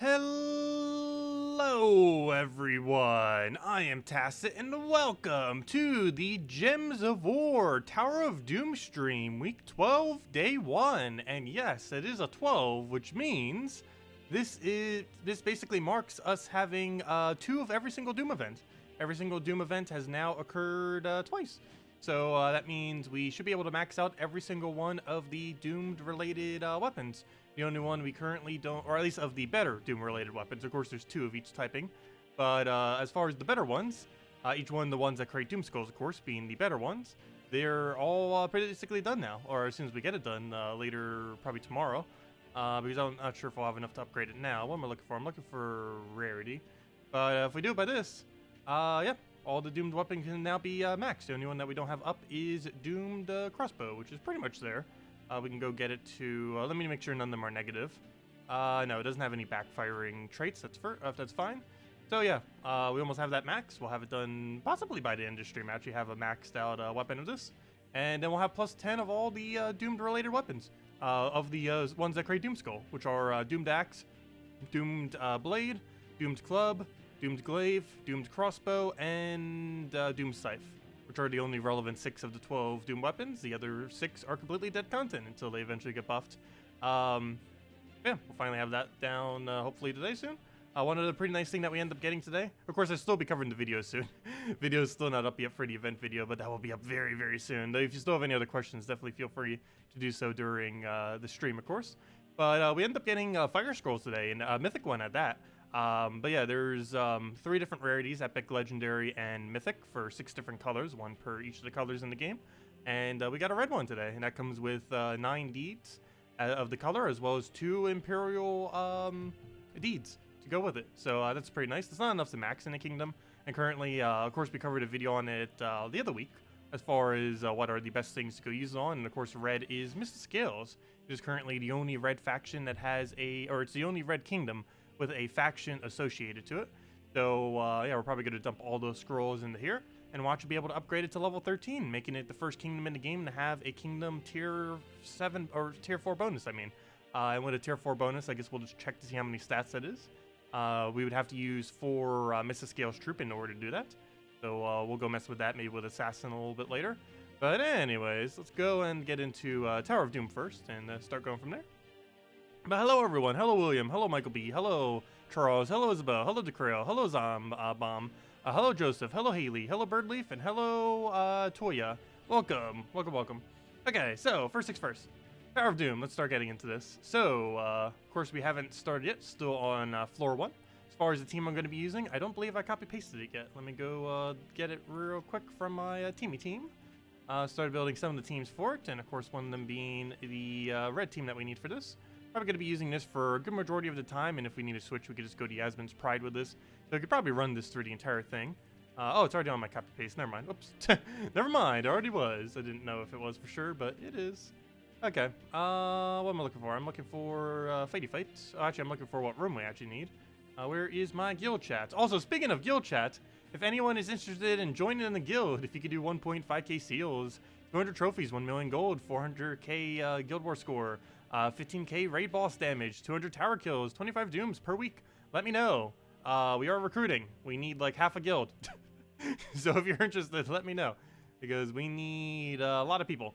Hello everyone, I am Tacet and welcome to the Gems of War Tower of Doom stream, week 12, day 1. And yes, it is a 12, which means this basically marks us having 2 of every single Doom event. Every single Doom event has now occurred twice. So that means we should be able to max out every single one of the Doomed related weapons. The only one we currently don't, or at least of the better Doom-related weapons. Of course, there's 2 of each typing. But as far as the better ones, each one, the ones that create Doom Skulls, of course, being the better ones, they're all basically done now. Or as soon as we get it done, later, probably tomorrow. Because I'm not sure if I'll have enough to upgrade it now. What am I looking for? I'm looking for rarity. But if we do it by this, yeah, all the Doomed weapons can now be maxed. The only one that we don't have up is Doomed Crossbow, which is pretty much there. We can go get it to, let me make sure none of them are negative. No, it doesn't have any backfiring traits, that's fine. So yeah, we almost have that max. We'll have it done possibly by the end of the stream. Actually have a maxed out weapon of this. And then we'll have plus 10 of all the Doomed related weapons. Of the ones that create Doom Skull, which are Doomed Axe, Doomed Blade, Doomed Club, Doomed Glaive, Doomed Crossbow, and Doomed Scythe, which are the only relevant 6 of the 12 Doom weapons. The other 6 are completely dead content until they eventually get buffed. Yeah, we'll finally have that down hopefully today soon. One other pretty nice thing that we end up getting today, of course, I'll still be covering the video soon. Video is still not up yet for the event video, but that will be up very, very soon. Though if you still have any other questions, definitely feel free to do so during the stream, of course. But we end up getting Fire Scrolls today, and Mythic one at that. But yeah, there's 3 different rarities, Epic, Legendary, and Mythic for 6 different colors, 1 per each of the colors in the game. And we got a red one today, and that comes with 9 deeds of the color, as well as 2 Imperial deeds to go with it. So that's pretty nice. It's not enough to max in the kingdom, and currently, of course, we covered a video on it the other week, as far as what are the best things to go use it on. And of course, red is Mr. Scales. It is currently the only red faction that has it's the only red kingdom with a faction associated to it. So yeah, we're probably going to dump all those scrolls into here and watch it be able to upgrade it to level 13, making it the first kingdom in the game to have a kingdom tier 7 or tier 4 bonus, I mean. And with a tier 4 bonus, I guess we'll just check to see how many stats that is. We would have to use 4 Mr. Scales troop in order to do that. So we'll go mess with that, maybe with Assassin a little bit later. But anyways, let's go and get into Tower of Doom first and start going from there. But hello everyone, hello William, hello Michael B, hello Charles, hello Isabel, hello DeCrail, hello Bomb, hello Joseph, hello Haley, hello Birdleaf, and hello Toya. Welcome, welcome, welcome. Okay, so first things first, Tower of Doom, let's start getting into this. So, of course we haven't started yet, still on floor 1. As far as the team I'm going to be using, I don't believe I copy-pasted it yet. Let me go get it real quick from my team. Started building some of the teams for it, and of course one of them being the red team that we need for this. Probably going to be using this for a good majority of the time, and if we need to switch, we could just go to Yasmin's Pride with this. So I could probably run this through the entire thing. Oh, it's already on my copy-paste. Never mind. Oops. Never mind. It already was. I didn't know if it was for sure, but it is. Okay. What am I looking for? I'm looking for Fighty Fight. Oh, actually, I'm looking for what room we actually need. Where is my guild chat? Also, speaking of guild chat, if anyone is interested in joining in the guild, if you could do 1.5k seals, 200 trophies, 1 million gold, 400k guild war score, 15k raid boss damage, 200 tower kills, 25 dooms per week, let me know. We are recruiting. We need like half a guild. So if you're interested, let me know, because we need a lot of people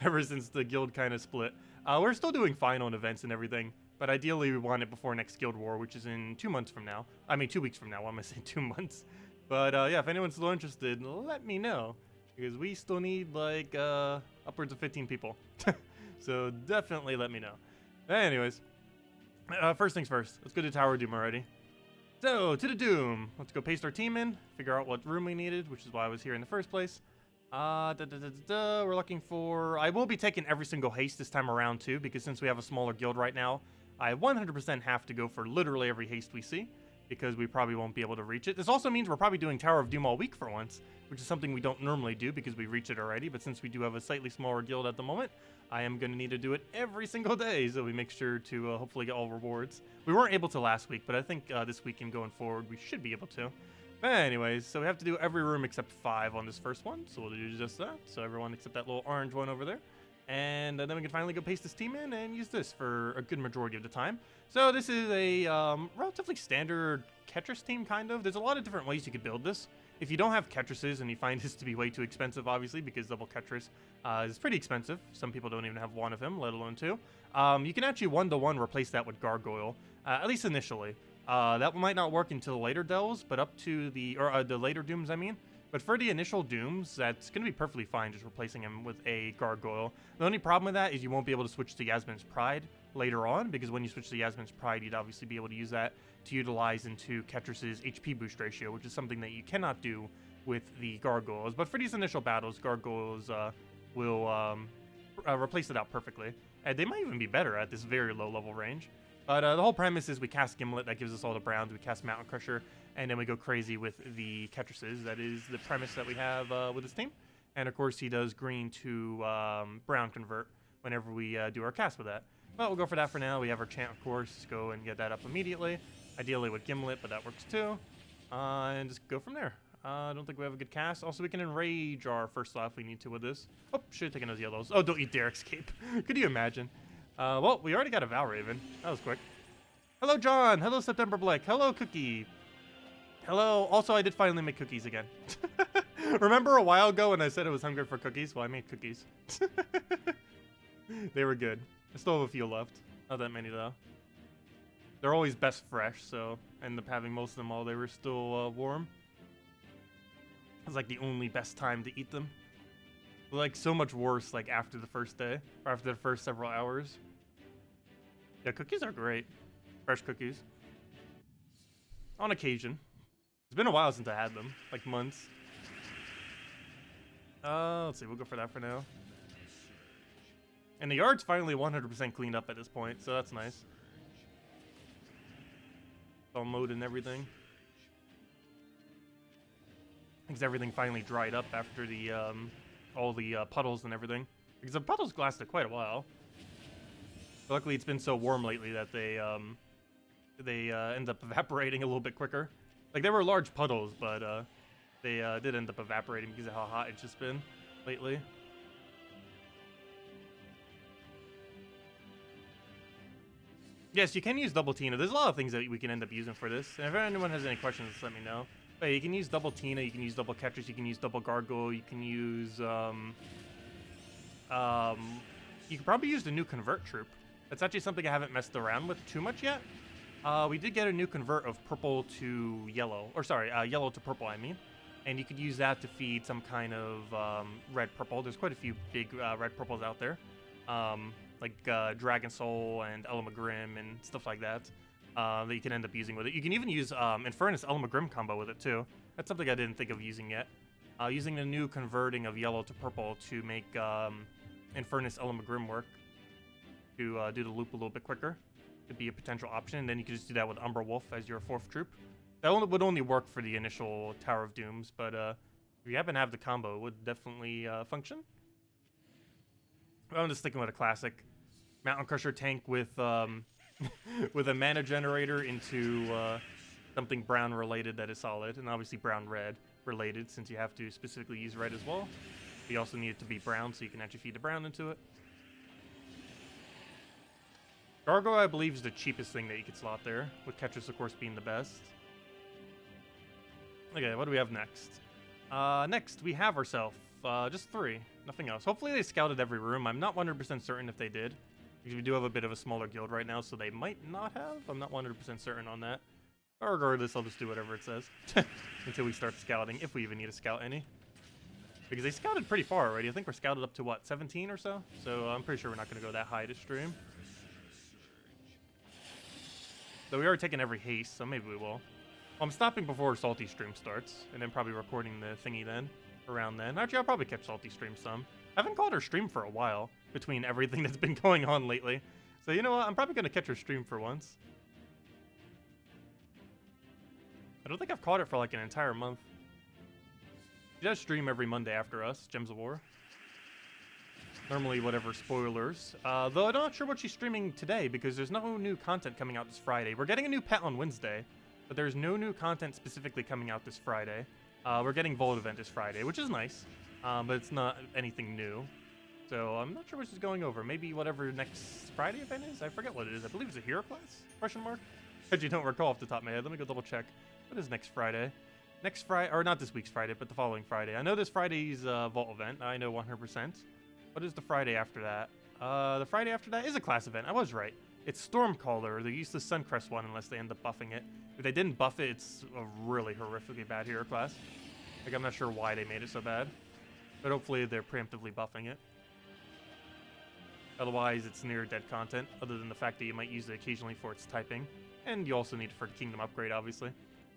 ever since the guild kind of split. We're still doing fine on events and everything, but ideally we want it before next guild war, which is in 2 months from now. I mean 2 weeks from now. Why am I saying 2 months? But yeah, if anyone's still interested, let me know, because we still need like upwards of 15 people. So definitely let me know. Anyways, first things first, let's go to Tower of Doom already. So, to the Doom. Let's go paste our team in, figure out what room we needed, which is why I was here in the first place. We're looking for... I will be taking every single haste this time around too, because since we have a smaller guild right now, I 100% have to go for literally every haste we see, because we probably won't be able to reach it. This also means we're probably doing Tower of Doom all week for once, which is something we don't normally do because we reach it already, but since we do have a slightly smaller guild at the moment, I am going to need to do it every single day, so we make sure to hopefully get all rewards. We weren't able to last week, but I think this week and going forward, we should be able to. But anyways, so we have to do every room except 5 on this first one, so we'll do just that. So everyone except that little orange one over there. And then we can finally go paste this team in and use this for a good majority of the time. So this is a relatively standard Ketris team, kind of. There's a lot of different ways you could build this. If you don't have Ketrises and you find this to be way too expensive, obviously, because double Ketris is pretty expensive. Some people don't even have one of him, let alone two. You can actually one-to-one replace that with Gargoyle, at least initially. That might not work until the later delves, but up to the later dooms, I mean. But for the initial dooms, that's going to be perfectly fine just replacing him with a Gargoyle. The only problem with that is you won't be able to switch to Yasmin's Pride later on, because when you switch to Yasmin's Pride, you'd obviously be able to use that to utilize into Ketris's HP boost ratio, which is something that you cannot do with the Gargoyles. But for these initial battles, Gargoyles will replace it out perfectly. And they might even be better at this very low level range. But the whole premise is we cast Gimlet, that gives us all the browns, we cast Mountain Crusher, and then we go crazy with the Ketrises. That is the premise that we have with this team. And of course he does green to brown convert whenever we do our cast with that. But we'll go for that for now. We have our chant, of course. Let's go and get that up immediately. Ideally with Gimlet, but that works too. And just go from there. I don't think we have a good cast. Also, we can enrage our first slot if we need to with this. Oh, should have taken those yellows. Oh, don't eat Derek's cape. Could you imagine? Well, we already got a Valraven. That was quick. Hello, John. Hello, September Blake. Hello, Cookie. Hello. Also, I did finally make cookies again. Remember a while ago when I said I was hungry for cookies? Well, I made cookies. They were good. I still have a few left. Not that many, though. They're always best fresh, so I ended up having most of them while they were still warm. It was like the only best time to eat them. Like, so much worse, like, after the first day. Or after the first several hours. Yeah, cookies are great. Fresh cookies. On occasion. It's been a while since I had them. Like, months. Let's see, we'll go for that for now. And the yard's finally 100% cleaned up at this point, so that's nice. It's all mowed and everything. Because everything finally dried up after the, all the puddles and everything. Because the puddles lasted quite a while. But luckily, it's been so warm lately that they end up evaporating a little bit quicker. Like, they were large puddles, but they did end up evaporating because of how hot it's just been lately. Yes, you can use double Tina. There's a lot of things that we can end up using for this. And if anyone has any questions, let me know. But you can use double Tina, you can use double Ketris, you can use double Gargoyle, you can use, you can probably use the new Convert Troop. That's actually something I haven't messed around with too much yet. We did get a new convert of purple to yellow, or sorry, yellow to purple, I mean. And you could use that to feed some kind of red-purple. There's quite a few big red-purples out there. Like Dragon Soul and Elmagrim and stuff like that. That you can end up using with it. You can even use Infernus Elmagrim combo with it too. That's something I didn't think of using yet. Using the new converting of yellow to purple to make Infernus Elmagrim work to do the loop a little bit quicker could be a potential option. And then you can just do that with Umbra Wolf as your fourth troop. That would only work for the initial Tower of Dooms, but if you happen to have the combo, it would definitely function. I'm just sticking with a classic Mountain Crusher tank with with a mana generator into something brown related that is solid, and obviously brown-red related since you have to specifically use red as well. You also need it to be brown so you can actually feed the brown into it. Gargoyle, I believe, is the cheapest thing that you could slot there, with Ketris, of course, being the best. Okay, what do we have next? Next, we have ourselves just 3, nothing else. Hopefully they scouted every room. I'm not 100% certain if they did, because we do have a bit of a smaller guild right now, so they might not have. I'm not 100% certain on that. But regardless, I'll just do whatever it says until we start scouting, if we even need to scout any. Because they scouted pretty far already. I think we're scouted up to, what, 17 or so? So I'm pretty sure we're not going to go that high to stream. So we are taking every haste, so maybe we will. Well, I'm stopping before Salty stream starts, and then probably recording the thingy then, around then. Actually, I'll probably catch Salty stream some. I haven't caught her stream for a while, between everything that's been going on lately. So you know what, I'm probably going to catch her stream for once. I don't think I've caught it for like an entire month. She does stream every Monday after us, Gems of War. Normally whatever spoilers. Though I'm not sure what she's streaming today because there's no new content coming out this Friday. We're getting a new pet on Wednesday, but there's no new content specifically coming out this Friday. We're getting Vault event this Friday, which is nice, but it's not anything new. So I'm not sure which is going over. Maybe whatever next Friday event is? I forget what it is. I believe it's a hero class? Question mark? I actually don't recall off the top of my head. Let me go double check. What is next Friday? Next Friday, or not this week's Friday, but the following Friday. I know this Friday's Vault event. I know 100%. What is the Friday after that? The Friday after that is a class event. I was right. It's Stormcaller. They used the Suncrest one unless they end up buffing it. If they didn't buff it, it's a really horrifically bad hero class. Like, I'm not sure why they made it so bad. But hopefully they're preemptively buffing it. Otherwise, it's near dead content, other than the fact that you might use it occasionally for its typing. And you also need it for the Kingdom upgrade, obviously.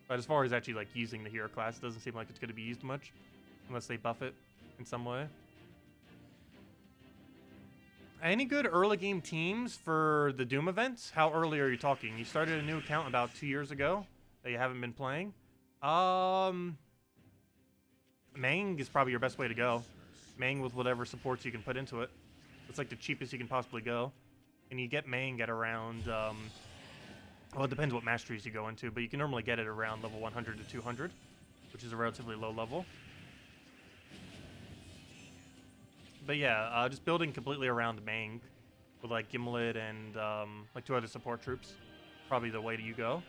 But as far as actually, like, using the hero class, it doesn't seem like it's going to be used much. Unless they buff it in some way. Any good early game teams for the Doom events? How early are you talking? You started a new account about 2 years ago that you haven't been playing. Mang is probably your best way to go. Mang with whatever supports you can put into it. It's like the cheapest you can possibly go. And you get Mang at around, well, it depends what masteries you go into, but you can normally get it around level 100 to 200, which is a relatively low level. But yeah, just building completely around Mang with like Gimlet and like 2 other support troops, probably the way you go.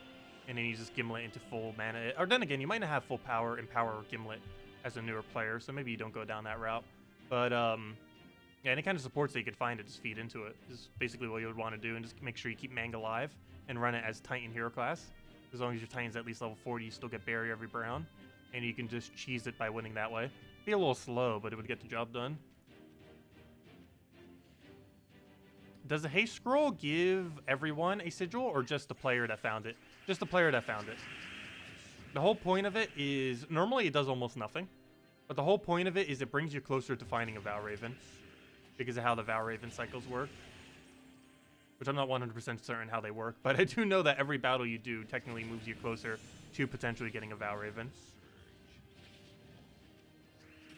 And then you just Gimlet into full mana. Or then again, you might not have full power and power Gimlet as a newer player, so maybe you don't go down that route. But yeah, any kind of supports that you could find to just feed into it is basically what you would want to do, and just make sure you keep Mang alive and run it as Titan hero class. As long as your Titan's at least level 40, you still get Barrier every round, and you can just cheese it by winning that way. Be a little slow, but it would get the job done. Does the haste scroll give everyone a sigil, or just the player that found it? Just the player that found it. The whole point of it is, normally it does almost nothing, but the whole point of it is it brings you closer to finding a Valraven, because of how the Valraven cycles work. Which I'm not 100% certain how they work, but I do know that every battle you do technically moves you closer to potentially getting a Valraven.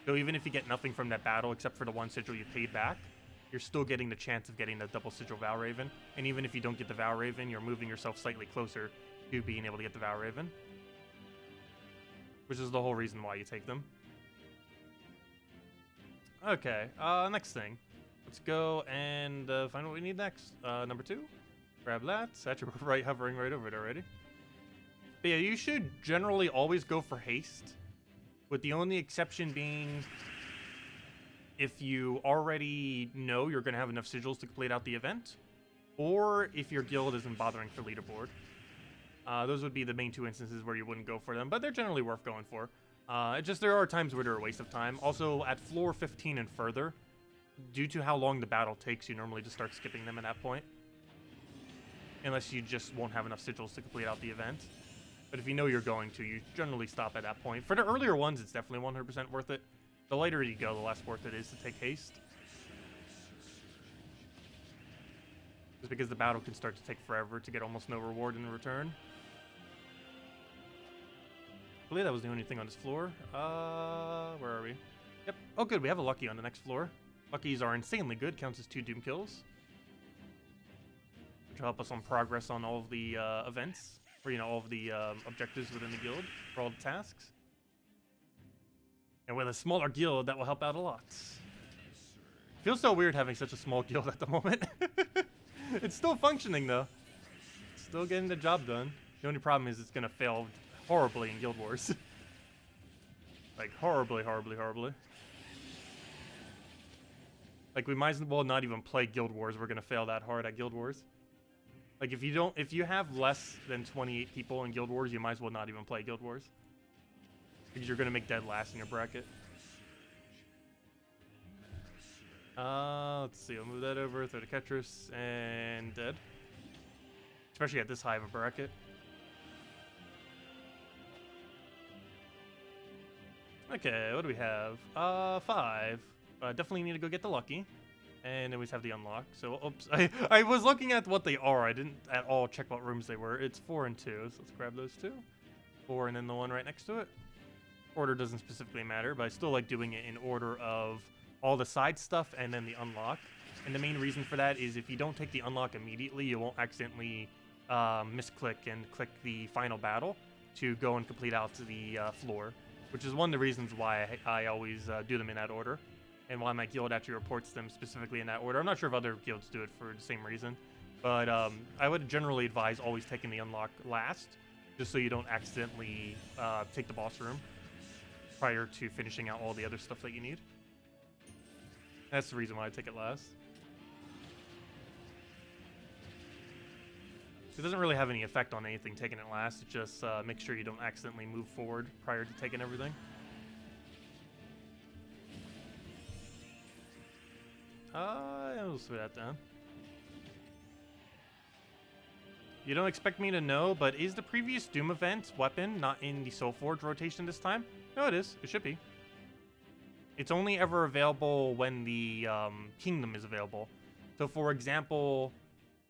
So even if you get nothing from that battle except for the 1 sigil you paid back, you're still getting the chance of getting the double sigil Valraven. And even if you don't get the Valraven, you're moving yourself slightly closer to being able to get the Valraven. Which is the whole reason why you take them. Okay, next thing. Let's go and find what we need next. Number 2. Grab that. Actually, we're hovering right over it already. But yeah, you should generally always go for haste. With the only exception being if you already know you're going to have enough sigils to complete out the event, or if your guild isn't bothering for leaderboard. Those would be the main 2 instances where you wouldn't go for them, but they're generally worth going for. Just there are times where they're a waste of time. Also, at floor 15 and further, due to how long the battle takes, you normally just start skipping them at that point. Unless you just won't have enough sigils to complete out the event. But if you know you're going to, you generally stop at that point. For the earlier ones, it's definitely 100% worth it. The later you go, the less worth it is to take haste. Just because the battle can start to take forever to get almost no reward in return. I believe that was the only thing on this floor. Where are we? Yep. Oh, good. We have a Lucky on the next floor. Luckies are insanely good. Counts as 2 Doom kills. Which will help us on progress on all of the events. Or, you know, all of the objectives within the guild for all the tasks. And with a smaller guild, that will help out a lot. Feels so weird having such a small guild at the moment. It's still functioning, though. Still getting the job done. The only problem is it's going to fail horribly in Guild Wars. Like, horribly, horribly, horribly. Like, we might as well not even play Guild Wars. We're going to fail that hard at Guild Wars. Like, if you have less than 28 people in Guild Wars, you might as well not even play Guild Wars. Because you're going to make dead last in your bracket. Let's see. I'll move that over. Throw the Ketris. And dead. Especially at this high of a bracket. Okay, what do we have? 5. Definitely need to go get the Lucky. And then we just have the unlock. So, oops. I was looking at what they are. I didn't at all check what rooms they were. It's 4 and 2. So let's grab those 2. 4 and then the one right next to it. Order doesn't specifically matter, but I still like doing it in order of all the side stuff and then the unlock. And the main reason for that is if you don't take the unlock immediately, you won't accidentally misclick and click the final battle to go and complete out to the floor, which is one of the reasons why I always do them in that order. and why my guild actually reports them specifically in that order. I'm not sure if other guilds do it for the same reason, but I would generally advise always taking the unlock last, just so you don't accidentally take the boss room prior to finishing out all the other stuff that you need. That's the reason why I take it last. It doesn't really have any effect on anything taking it last. It just make sure you don't accidentally move forward prior to taking everything. I'll slow that down. You don't expect me to know, but is the previous Doom event weapon not in the Soulforge rotation this time? No, it is. It should be. It's only ever available when the Kingdom is available. So, for example,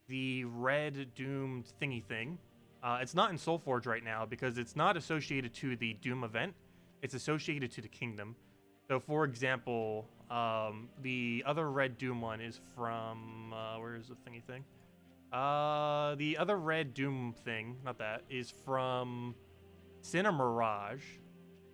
the red doomed thingy thing, it's not in Soulforge right now because it's not associated to the Doom event. It's associated to the Kingdom. So, for example, the other red Doom one is from, where is the thingy thing? The other red Doom thing, not that, is from Sinner Mirage,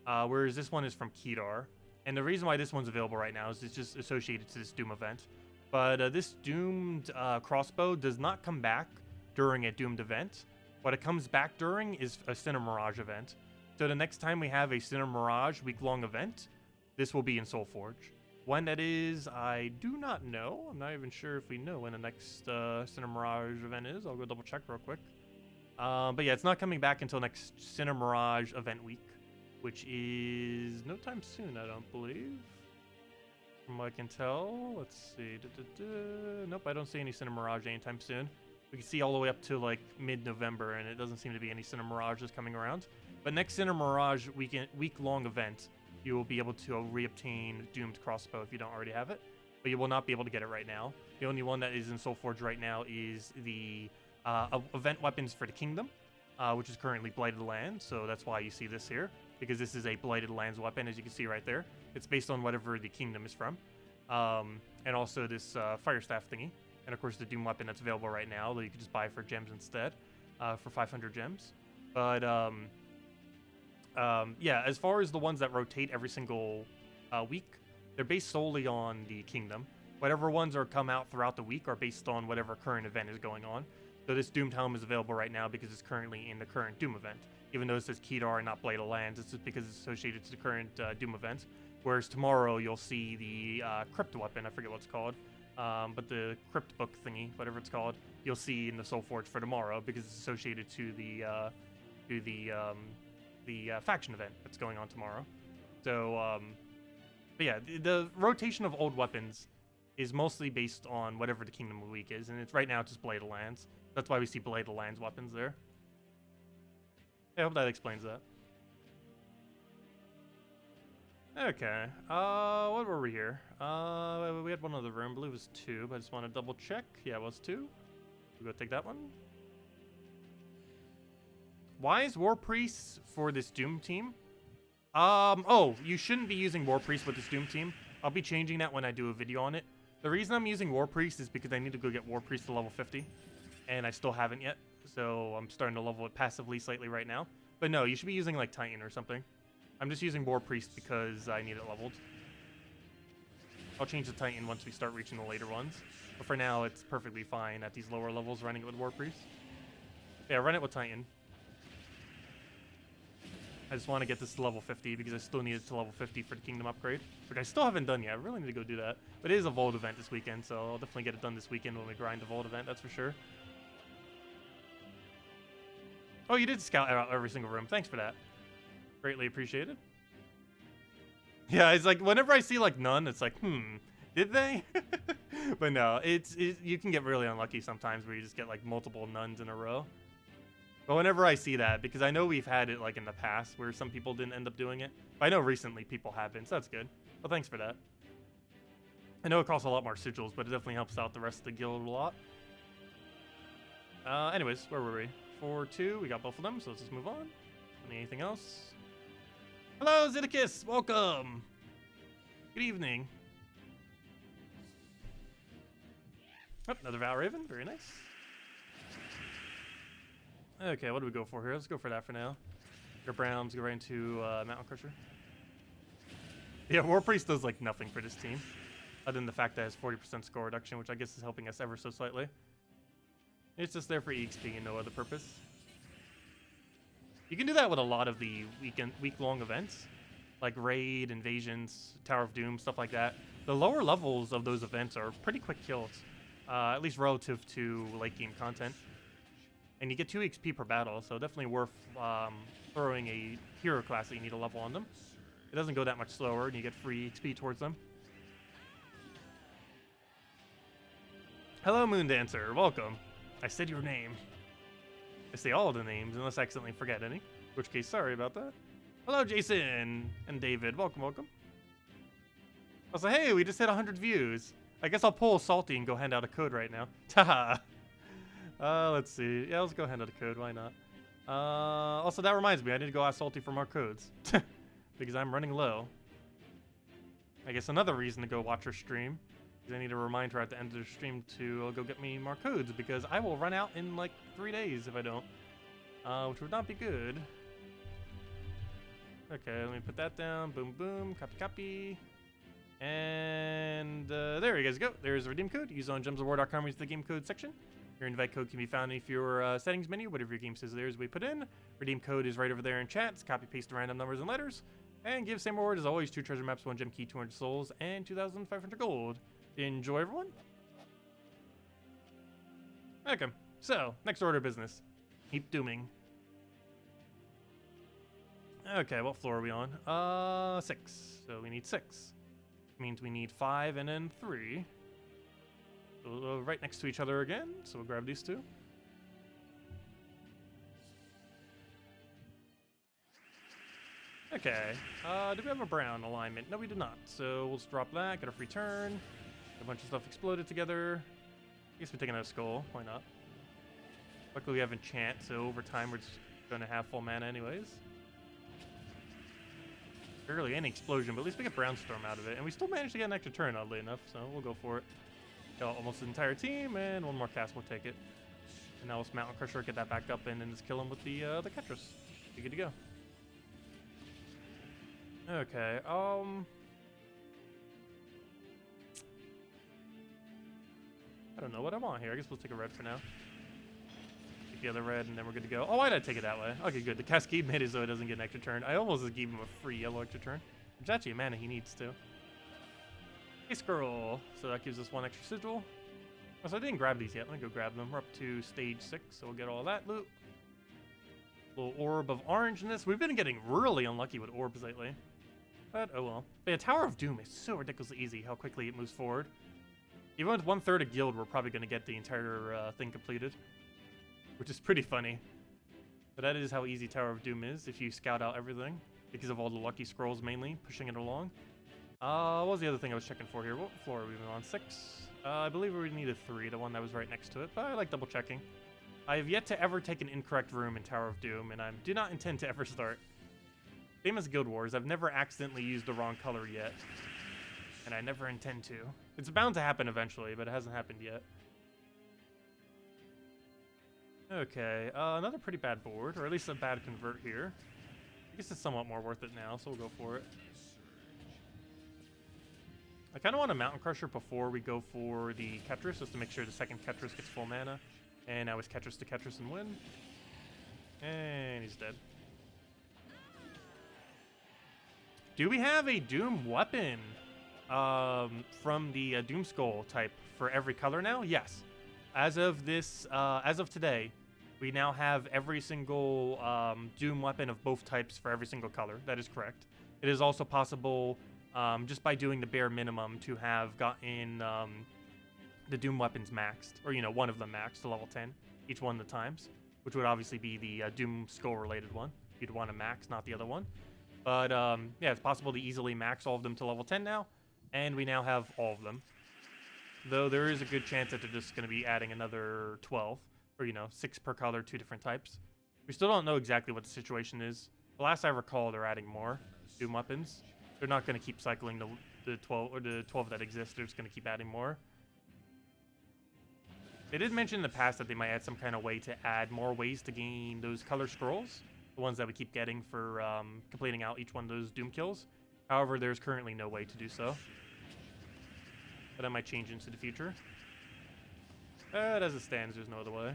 whereas this one is from Kedar. And the reason why this one's available right now is it's just associated to this Doom event. But this doomed crossbow does not come back during a doomed event. What it comes back during is a Sinner Mirage event. So the next time we have a Sinner Mirage week-long event, this will be in Soulforge. When that is, I do not know. I'm not even sure if we know when the next Sinner Mirage event is. I'll go double check real quick. But yeah, it's not coming back until next Sinner Mirage event week, which is no time soon, I don't believe. From what I can tell, let's see. Nope, I don't see any Sinner Mirage anytime soon. We can see all the way up to like mid-November, and it doesn't seem to be any Sinner Mirages coming around. But next Sinner Mirage week-long event, you will be able to reobtain Doomed Crossbow if you don't already have it, but you will not be able to get it right now. The only one that is in Soulforge right now is the event weapons for the Kingdom, which is currently Blighted Lands, so that's why you see this here, because this is a Blighted Lands weapon, as you can see right there. It's based on whatever the Kingdom is from. And also this Fire Staff thingy, and of course the Doom weapon that's available right now that you can just buy for gems instead, for 500 gems. But yeah, as far as the ones that rotate every single week, they're based solely on the Kingdom. Whatever ones are come out throughout the week are based on whatever current event is going on. So this Doomed Helm is available right now because it's currently in the current Doom event. Even though it says Kedar and not Blade of Lands, it's just because it's associated to the current Doom event. Whereas tomorrow you'll see the Crypt weapon, I forget what it's called, but the Crypt book thingy, whatever it's called, you'll see in the Soulforge for tomorrow because it's associated to the faction event that's going on tomorrow. So, but yeah, the rotation of old weapons is mostly based on whatever the Kingdom of the Week is, and it's right now it's just Blade of Lands. That's why we see Blade of Lands weapons there. I hope that explains that. Okay, what were we here? We had one other room, I believe it was 2, but I just want to double check. Yeah, it was 2. We'll go take that one. Why is War Priest for this Doom team? Oh, you shouldn't be using War Priest with this Doom team. I'll be changing that when I do a video on it. The reason I'm using War Priest is because I need to go get War Priest to level 50, and I still haven't yet, so I'm starting to level it passively slightly right now. But no, you should be using like Titan or something. I'm just using War Priest because I need it leveled. I'll change the Titan once we start reaching the later ones. But for now, it's perfectly fine at these lower levels running it with War Priest. Yeah, run it with Titan. I just want to get this to level 50 because I still need it to level 50 for the Kingdom upgrade, which I still haven't done yet. I really need to go do that. But it is a Vault event this weekend, so I'll definitely get it done this weekend when we grind the Vault event, that's for sure. Oh, you did scout out every single room. Thanks for that. Greatly appreciated. Yeah, it's like whenever I see like none, it's like, did they? But no, you can get really unlucky sometimes where you just get like multiple nuns in a row. But whenever I see that, because I know we've had it like in the past where some people didn't end up doing it, but I know recently people have been, so that's good. Well, thanks for that. I know it costs a lot more sigils, but it definitely helps out the rest of the guild a lot. Anyways, where were we? 4-2, we got both of them, so let's just move on. Anything else? Hello, Zeddicus! Welcome! Good evening. Oh, another Val Raven, very nice. Okay, what do we go for here? Let's go for that for now. Your Browns go right into Mountain Crusher. Yeah, War Priest does like nothing for this team, other than the fact that it has 40% score reduction, which I guess is helping us ever so slightly. It's just there for EXP and no other purpose. You can do that with a lot of the week-long events, like Raid, Invasions, Tower of Doom, stuff like that. The lower levels of those events are pretty quick kills, at least relative to late game content. And you get 2 XP per battle, so definitely worth throwing a hero class that you need a level on them. It doesn't go that much slower, and you get free XP towards them. Hello, Moondancer. Welcome. I said your name. I say all the names, unless I accidentally forget any. In which case, sorry about that. Hello, Jason and David. Welcome, welcome. I was like, hey, we just hit 100 views. I guess I'll pull a Salty and go hand out a code right now. Taha. Let's see. Yeah, let's go hand out a code. Why not? Also, that reminds me, I need to go ask Salty for more codes. Because I'm running low. I guess another reason to go watch her stream is I need to remind her at the end of the stream to go get me more codes, because I will run out in like 3 days if I don't. Which would not be good. Okay, let me put that down. Boom, boom. Copy, copy. And there you guys go. There's the redeem code. Use on gemsofwar.com. Use the game code section. Your invite code can be found in your settings menu. Whatever your game says there is we put in. Redeem code is right over there in chat. Copy, paste the random numbers and letters. And give same reward as always: 2 treasure maps, 1 gem key, 200 souls, and 2,500 gold. Enjoy, everyone. Okay, so next order of business. Keep dooming. Okay, what floor are we on? 6. So we need 6. Means we need 5 and then 3. So right next to each other again. So we'll grab these 2. Okay. Do we have a brown alignment? No, we do not. So we'll just drop that. Get a free turn. A bunch of stuff exploded together. I guess we're taking out a skull. Why not? Luckily we have enchant, so over time we're just going to have full mana anyways. Barely any explosion, but at least we get Brownstorm out of it. And we still managed to get an extra turn, oddly enough, so we'll go for it. Got almost the entire team, and 1 more cast, we'll take it. And now let's Mountain Crusher, get that back up, and then just kill him with the Ketris. Be good to go. Okay, I don't know what I want here. I guess we'll take a red for now. Take the other red, and then we're good to go. Oh, why did I take it that way? Okay, good. The Cascade made it so it doesn't get an extra turn. I almost just gave him a free yellow extra turn. Which is actually a mana he needs, too. Hey, Skrull. So that gives us 1 extra sigil. Oh, so I didn't grab these yet. Let me go grab them. We're up to stage 6, so we'll get all that loot. Little orb of orangeness. We've been getting really unlucky with orbs lately. But, oh well. But yeah, Tower of Doom is so ridiculously easy how quickly it moves forward. Even with 1/3 of guild, we're probably going to get the entire thing completed. Which is pretty funny. But that is how easy Tower of Doom is, if you scout out everything. Because of all the lucky scrolls, mainly, pushing it along. What was the other thing I was checking for here? What floor are we on? 6? I believe we needed 3, the one that was right next to it. But I like double checking. I have yet to ever take an incorrect room in Tower of Doom, and I do not intend to ever start. Same as Guild Wars, I've never accidentally used the wrong color yet. And I never intend to. It's bound to happen eventually, but it hasn't happened yet. Okay, another pretty bad board, or at least a bad convert here. I guess it's somewhat more worth it now, so we'll go for it. I kind of want a Mountain Crusher before we go for the Ketris, just to make sure the second Ketris gets full mana. And now it's Ketris to Ketris and win. And he's dead. Do we have a Doom weapon from the Doom Skull type for every color now? Yes. As of today, we now have every single Doom weapon of both types for every single color. That is correct. It is also possible, just by doing the bare minimum, to have gotten the Doom weapons maxed, or one of them maxed to level 10, each one of the times, which would obviously be the Doom Skull related one. You'd want to max, not the other one. But yeah, it's possible to easily max all of them to level 10 now, and we now have all of them. Though there is a good chance that they're just going to be adding another 12, or 6 per color, 2 different types. We still don't know exactly what the situation is. The last I recall, they're adding more Doom weapons. They're not going to keep cycling the 12 or the 12 that exist. They're just going to keep adding more. They did mention in the past that they might add some kind of way to add more ways to gain those color scrolls, the ones that we keep getting for completing out each one of those Doom kills. However, there's currently no way to do so. But that might change into the future. But as it stands, there's no other way.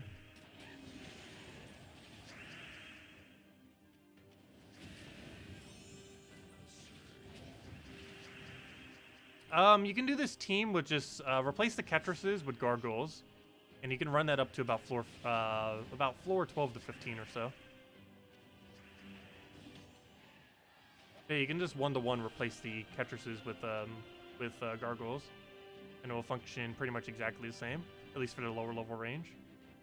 You can do this team with just replace the Ketruses with Gargoyles, and you can run that up to about floor 12 to 15 or so. Yeah, you can just 1-to-1 replace the Ketruses with Gargoyles, and it will function pretty much exactly the same, at least for the lower level range.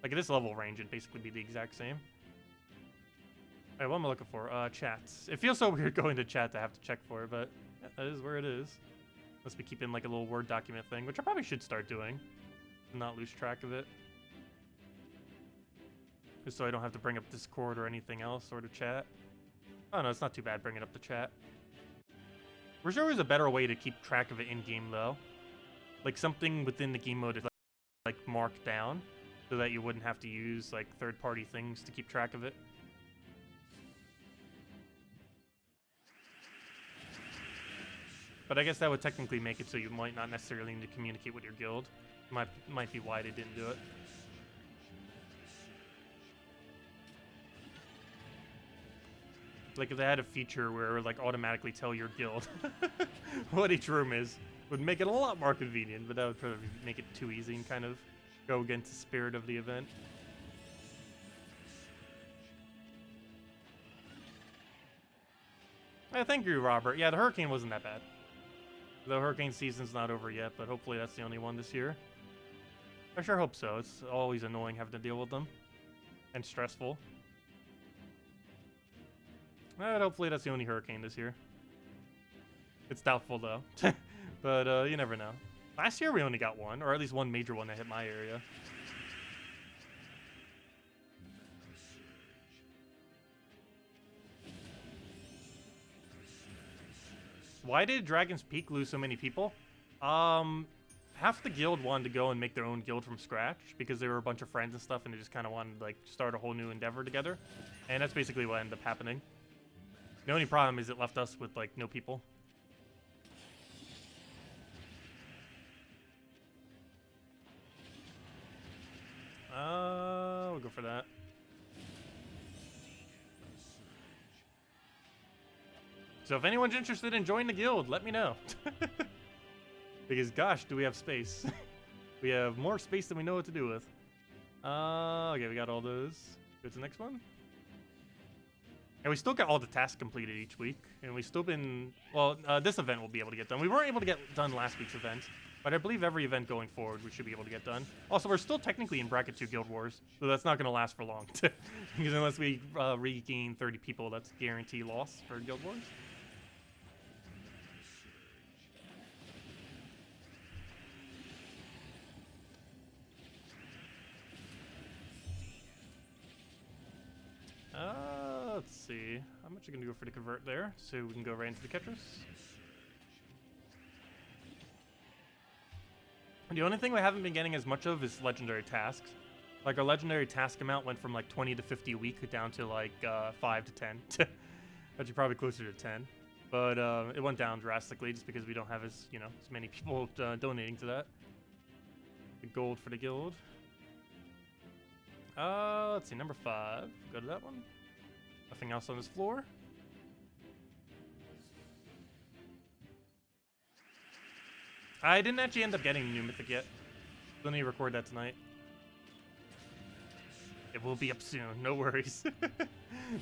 Like at this level range, it'd basically be the exact same. Alright, what am I looking for? Chats. It feels so weird going to chat to have to check for it, but yeah, that is where it is. Must be keeping like a little Word document thing, which I probably should start doing. And not lose track of it. Just so I don't have to bring up Discord or anything else or to chat. Oh no, it's not too bad bringing up the chat. We're sure there's a better way to keep track of it in-game though. Like something within the game mode is like marked down so that you wouldn't have to use like third-party things to keep track of it. But I guess that would technically make it so you might not necessarily need to communicate with your guild. Might be why they didn't do it. Like if they had a feature where it would like automatically tell your guild what each room is, would make it a lot more convenient, but that would probably make it too easy and kind of go against the spirit of the event. Thank you, Robert. Yeah, the hurricane wasn't that bad. The hurricane season's not over yet, but hopefully that's the only one this year. I sure hope so. It's always annoying having to deal with them. And stressful. But hopefully that's the only hurricane this year. It's doubtful though. But you never know. Last year we only got one, or at least one major one that hit my area. Why did Dragon's Peak lose so many people? Half the guild wanted to go and make their own guild from scratch because they were a bunch of friends and stuff, and they just kind of wanted to like start a whole new endeavor together. And that's basically what ended up happening. The only problem is it left us with like no people. We'll go for that. So if anyone's interested in joining the guild, let me know. Because gosh, do we have space. We have more space than we know what to do with. Okay, we got all those. Go to the next one. And we still got all the tasks completed each week. And we've still been... Well, this event will be able to get done. We weren't able to get done last week's event. But I believe every event going forward, we should be able to get done. Also, we're still technically in Bracket 2 Guild Wars. So that's not going to last for long. Because unless we regain 30 people, that's guarantee loss for Guild Wars. Let's see. How much are you going to go for the convert there? So we can go right into the Ketrus. The only thing we haven't been getting as much of is legendary tasks. Like our legendary task amount went from like 20 to 50 a week down to like 5 to 10. Actually probably closer to 10. But it went down drastically just because we don't have as, as many people donating to that. The gold for the guild. Let's see, number 5. Go to that one. Nothing else on this floor. I didn't actually end up getting the new Mythic yet. Still need to record that tonight. It will be up soon, no worries.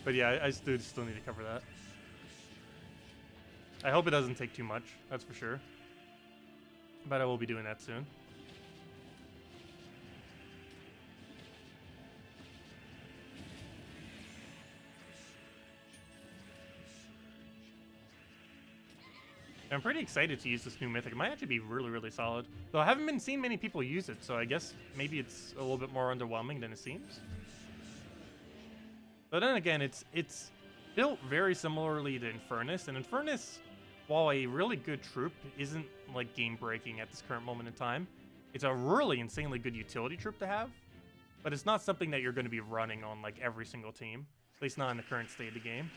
But yeah, I still need to cover that. I hope it doesn't take too much, that's for sure. But I will be doing that soon. I'm pretty excited to use this new Mythic. It might actually be really, really solid. Though I haven't been seeing many people use it, so I guess maybe it's a little bit more underwhelming than it seems. But then again, it's built very similarly to Infernus, and Infernus, while a really good troop, isn't like game-breaking at this current moment in time. It's a really insanely good utility troop to have, but it's not something that you're going to be running on like every single team. At least not in the current state of the game.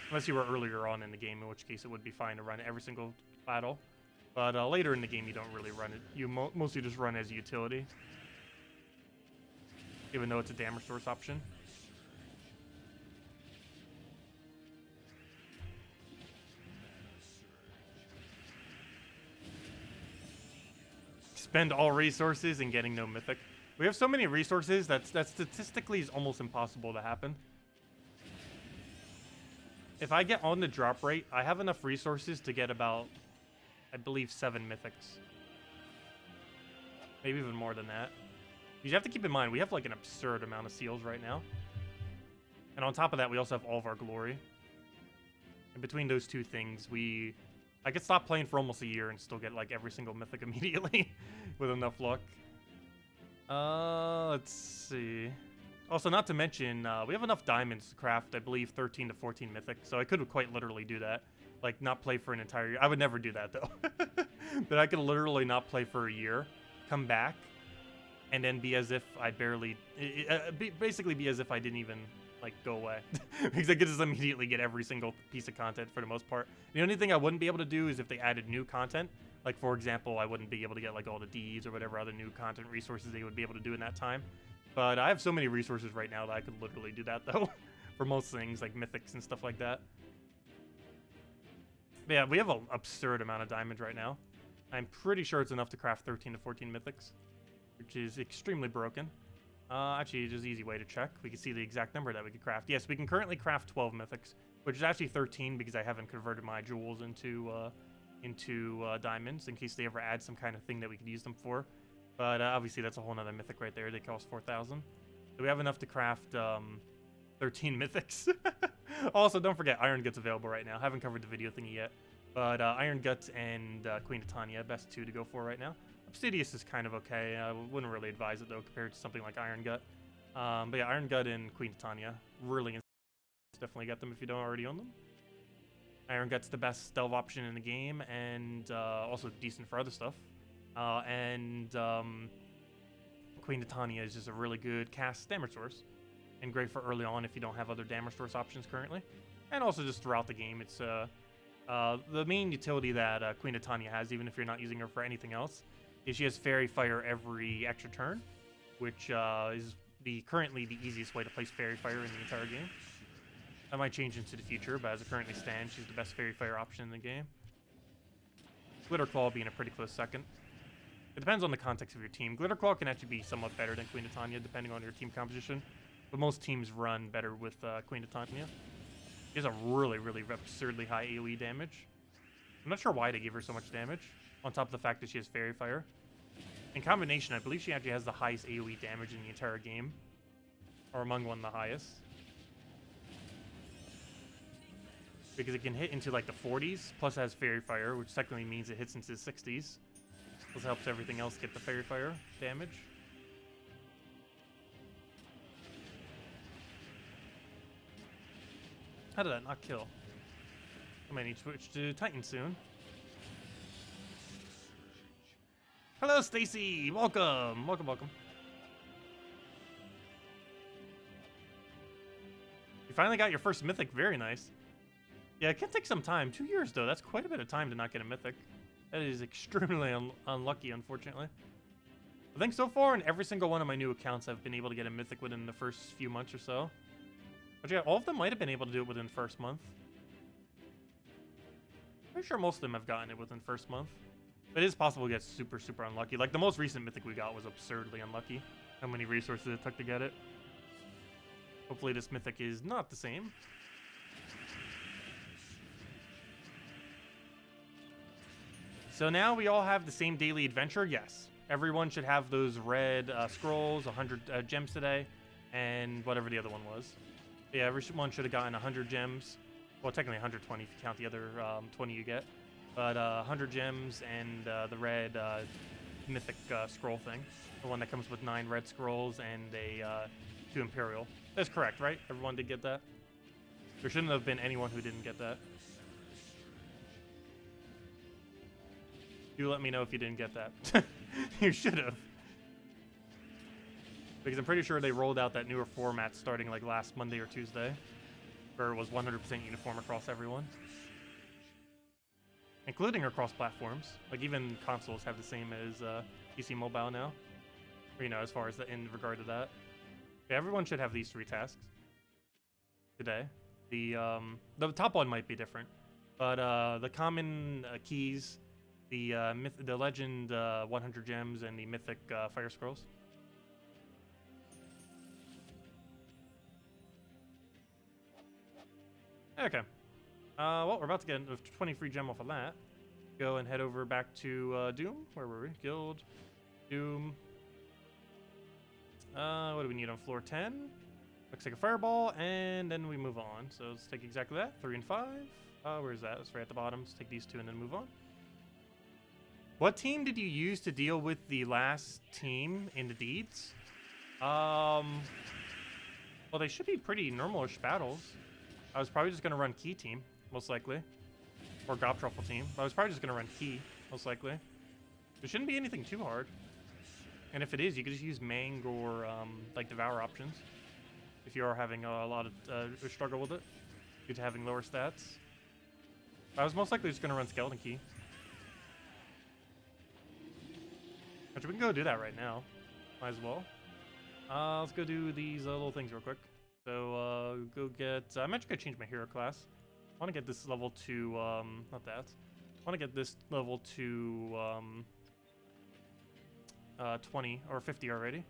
Unless you were earlier on in the game, in which case it would be fine to run every single battle. But later in the game, you don't really run it. You mostly just run as a utility. Even though it's a damage source option. Spend all resources and getting no mythic. We have so many resources that statistically is almost impossible to happen. If I get on the drop rate, I have enough resources to get about, I believe, 7 mythics. Maybe even more than that. You have to keep in mind, we have like an absurd amount of seals right now. And on top of that, we also have all of our glory. And between those two things, I could stop playing for almost a year and still get like every single mythic immediately with enough luck. Let's see. Also, not to mention, we have enough diamonds to craft, I believe, 13 to 14 mythic. So I could quite literally do that. Like, not play for an entire year. I would never do that, though. But I could literally not play for a year, come back, and then be as if I barely... basically be as if I didn't even, like, go away. Because I could just immediately get every single piece of content for the most part. The only thing I wouldn't be able to do is if they added new content. Like, for example, I wouldn't be able to get, like, all the deeds or whatever other new content resources they would be able to do in that time. But I have so many resources right now that I could literally do that, though. For most things, like mythics and stuff like that. But yeah, we have an absurd amount of diamond right now. I'm pretty sure it's enough to craft 13 to 14 mythics, which is extremely broken. Actually, there's an easy way to check. We can see the exact number that we could craft. Yes, we can currently craft 12 mythics, which is actually 13 because I haven't converted my jewels into diamonds in case they ever add some kind of thing that we could use them for. But obviously, that's a whole nother mythic right there. They cost 4,000. So we have enough to craft 13 mythics. Also, don't forget, Iron Guts available right now. Haven't covered the video thingy yet. But Iron Guts and Queen Titania, best 2 to go for right now. Obsidious is kind of okay. I wouldn't really advise it, though, compared to something like Iron Gut. But yeah, Iron Gut and Queen Titania. Really definitely get them if you don't already own them. Iron Gut's the best stealth option in the game, and also decent for other stuff. Queen Titania is just a really good cast damage source, and great for early on if you don't have other damage source options currently. And also just throughout the game, it's the main utility that Queen Titania has, even if you're not using her for anything else, is she has Fairy Fire every extra turn, which is currently the easiest way to place Fairy Fire in the entire game. That might change into the future, but as it currently stands, she's the best Fairy Fire option in the game. Glitter Claw being a pretty close second. It depends on the context of your team. Glitter Claw can actually be somewhat better than Queen Titania, depending on your team composition. But most teams run better with Queen Titania. She has a really, really absurdly high AoE damage. I'm not sure why they give her so much damage, on top of the fact that she has Fairy Fire. In combination, I believe she actually has the highest AoE damage in the entire game. Or among one of the highest. Because it can hit into like the 40s, plus it has Fairy Fire, which technically means it hits into the 60s. This helps everything else get the Fairy Fire damage. How did that not kill? I might need to switch to Titan soon. Hello, Stacy! Welcome! Welcome, welcome. You finally got your first mythic. Very nice. Yeah, it can take some time. 2 years, though. That's quite a bit of time to not get a mythic. That is extremely unlucky, unfortunately. I think so far in every single one of my new accounts, I've been able to get a mythic within the first few months or so. But yeah, all of them might have been able to do it within the first month. Pretty sure most of them have gotten it within the first month. But it is possible to get super, super unlucky. Like, the most recent mythic we got was absurdly unlucky. How many resources it took to get it. Hopefully this mythic is not the same. So now we all have the same daily adventure? Yes. Everyone should have those red scrolls, 100 gems today, and whatever the other one was. Yeah, everyone should have gotten 100 gems. Well, technically 120 if you count the other 20 you get. But 100 gems and the red mythic scroll thing. The one that comes with 9 red scrolls and a 2 imperial. That's correct, right? Everyone did get that? There shouldn't have been anyone who didn't get that. Do let me know if you didn't get that. You should have. Because I'm pretty sure they rolled out that newer format starting like last Monday or Tuesday. where it was 100% uniform across everyone, including across platforms. Like even consoles have the same as PC mobile now, or, you know, as far as in regard to that. Yeah, everyone should have these 3 tasks today. The top one might be different, but the common keys, the legend 100 gems, and the mythic fire scrolls. Okay. Well, we're about to get a 20 free gem off of that. Go and head over back to Doom. Where were we? Guild, Doom. What do we need on floor 10? Looks like a fireball, and then we move on. So let's take exactly that. 3 and 5. Where is that? It's right at the bottom. Let's take these 2 and then move on. What team did you use to deal with the last team in the deeds? Well, they should be pretty normalish battles. I was probably just gonna run Key team, most likely, or Gob Truffle team. But I was probably just gonna run Key, most likely. There shouldn't be anything too hard. And if it is, you could just use Mang or like Devour options. If you are having a lot of struggle with it, due to having lower stats. I was most likely just gonna run Skeleton Key. Actually, we can go do that right now. Might as well. Let's go do these little things real quick. So, go get... I'm actually going to change my hero class. I want to get this level to... not that. I want to get this level to... 20 or 50 already.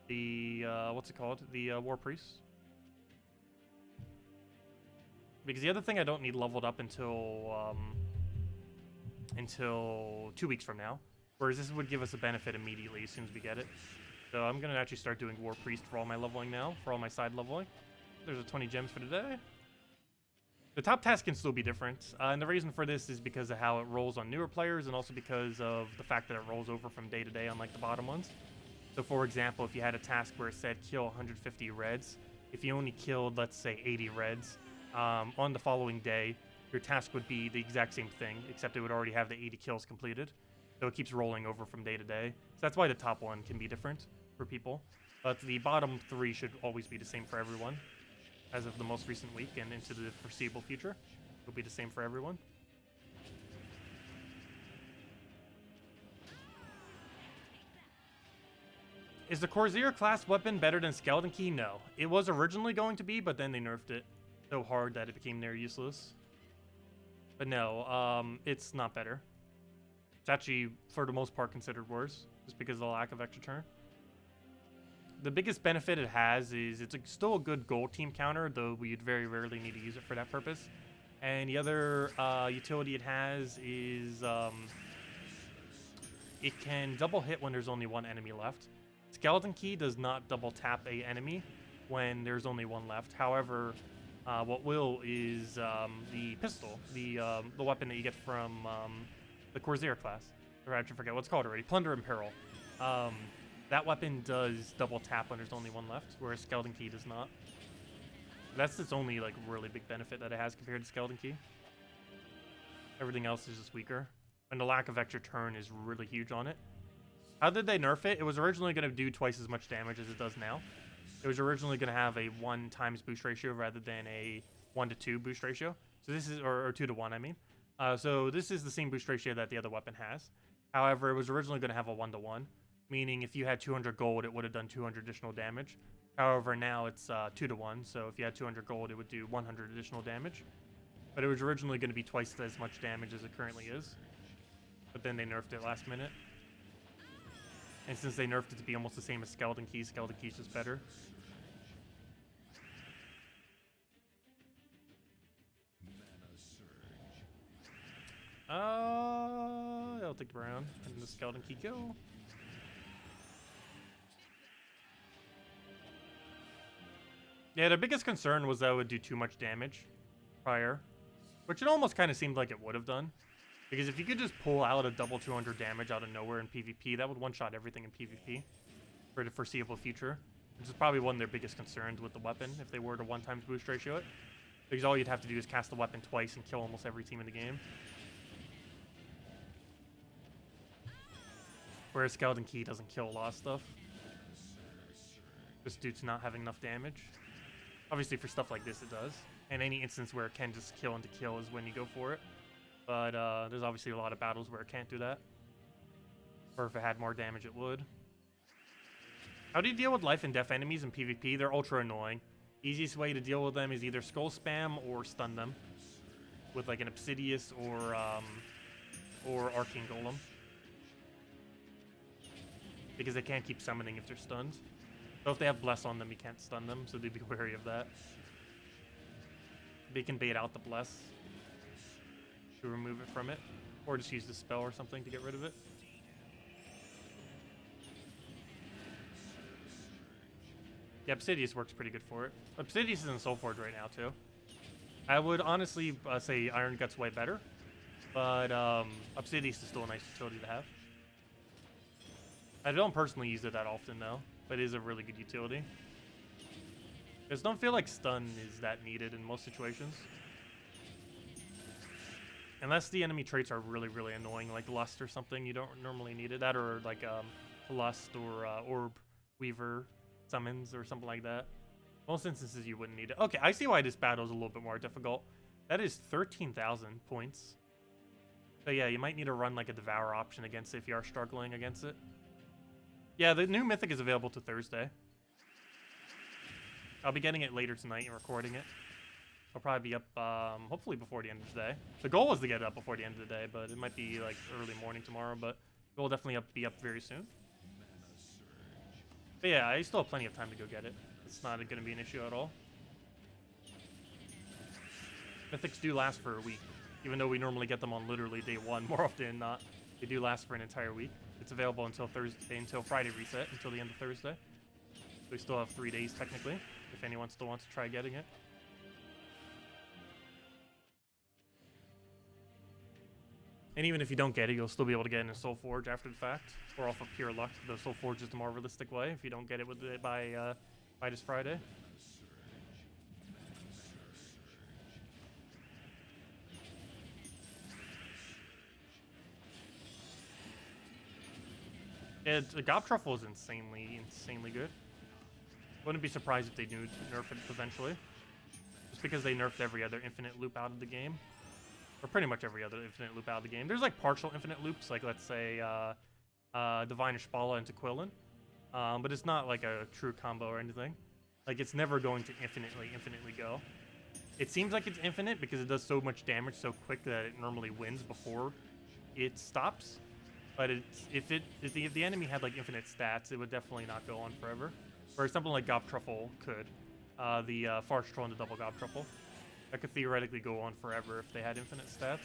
The... what's it called? The War Priest. Because the other thing I don't need leveled up until 2 weeks from now. Whereas this would give us a benefit immediately as soon as we get it. So I'm going to actually start doing War Priest for all my leveling now, for all my side leveling. There's a 20 gems for today. The top task can still be different, and the reason for this is because of how it rolls on newer players, and also because of the fact that it rolls over from day to day, unlike the bottom ones. So for example, if you had a task where it said kill 150 reds, if you only killed, let's say, 80 reds, on the following day, your task would be the exact same thing, except it would already have the 80 kills completed. So it keeps rolling over from day to day. So that's why the top one can be different for people. But the bottom 3 should always be the same for everyone. As of the most recent week and into the foreseeable future, it'll be the same for everyone. Is the Corsair class weapon better than Skeleton Key? No. It was originally going to be, but then they nerfed it so hard that it became near useless. But no, it's not better. It's actually, for the most part, considered worse, just because of the lack of extra turn. The biggest benefit it has is it's still a good gold team counter, though we'd very rarely need to use it for that purpose. And the other utility it has is it can double hit when there's only one enemy left. Skeleton Key does not double tap a enemy when there's only one left. However, what will is the pistol, the weapon that you get from the Corsair class. Or I actually forget what's called already. Plunder and Peril. That weapon does double tap when there's only one left, whereas Skeleton Key does not. That's its only like really big benefit that it has compared to Skeleton Key. Everything else is just weaker. And the lack of extra turn is really huge on it. How did they nerf it? It was originally going to do twice as much damage as it does now. It was originally going to have a 1 times boost ratio rather than a 1 to 2 boost ratio. So this is, or 2 to 1, I mean. So this is the same boost ratio that the other weapon has. However, it was originally going to have a 1 to 1, meaning if you had 200 gold, it would have done 200 additional damage. However, now it's 2 to 1, so if you had 200 gold, it would do 100 additional damage. But it was originally going to be twice as much damage as it currently is. But then they nerfed it last minute. And since they nerfed it to be almost the same as Skeleton Key is just better. I'll take the brown and the Skeleton Key go. Yeah, the biggest concern was that it would do too much damage prior, which it almost kind of seemed like it would have done. Because if you could just pull out a double 200 damage out of nowhere in PvP, that would one-shot everything in PvP for the foreseeable future. Which is probably one of their biggest concerns with the weapon, if they were to 1 times boost ratio it. Because all you'd have to do is cast the weapon twice and kill almost every team in the game. Whereas Skeleton Key doesn't kill a lot of stuff. Just due to not having enough damage. Obviously for stuff like this it does. And any instance where it can just kill into kill is when you go for it. But there's obviously a lot of battles where it can't do that. Or if it had more damage, it would. How do you deal with life and death enemies in PvP? They're ultra annoying. Easiest way to deal with them is either skull spam or stun them with like an Obsidius or Arcane Golem. Because they can't keep summoning if they're stunned. So if they have Bless on them, you can't stun them, so do be wary of that. They can bait out the Bless to remove it from it, or just use the spell or something to get rid of it. Yeah, Obsidius works pretty good for it. Obsidius is in Soulforge right now, too. I would honestly say Iron Gut's way better, but Obsidius is still a nice utility to have. I don't personally use it that often, though, but it is a really good utility. I just don't feel like stun is that needed in most situations. Unless the enemy traits are really, really annoying, like Lust or something, you don't normally need it. That or like Lust or Orb Weaver summons or something like that. Most instances you wouldn't need it. Okay, I see why this battle is a little bit more difficult. That is 13,000 points. So yeah, you might need to run like a Devour option against it if you are struggling against it. Yeah, the new Mythic is available to Thursday. I'll be getting it later tonight and recording it. I'll probably be up, hopefully before the end of the day. The goal was to get it up before the end of the day, but it might be like early morning tomorrow, but it will definitely be up very soon. But yeah, I still have plenty of time to go get it. It's not going to be an issue at all. Mythics do last for a week, even though we normally get them on literally day one more often than not. They do last for an entire week. It's available until Thursday, until Friday reset, until the end of Thursday. So we still have 3 days technically, if anyone still wants to try getting it. And even if you don't get it, you'll still be able to get it in a Soulforge after the fact, or off of pure luck. The Soulforge is the more realistic way if you don't get it with it by this Friday. The Gob Truffle is insanely good. Wouldn't be surprised if they do nerf it eventually. Just because they nerfed every other infinite loop out of the game. Or pretty much every other infinite loop out of the game. There's like partial infinite loops, like let's say Divine Ishpala into Quillen. But it's not like a true combo or anything. Like it's never going to infinitely go. It seems like it's infinite because it does so much damage so quick that it normally wins before it stops. But if the enemy had like infinite stats, it would definitely not go on forever. Whereas something like Gob Truffle could. The Farce Troll and the double Gob Truffle. That could theoretically go on forever if they had infinite stats.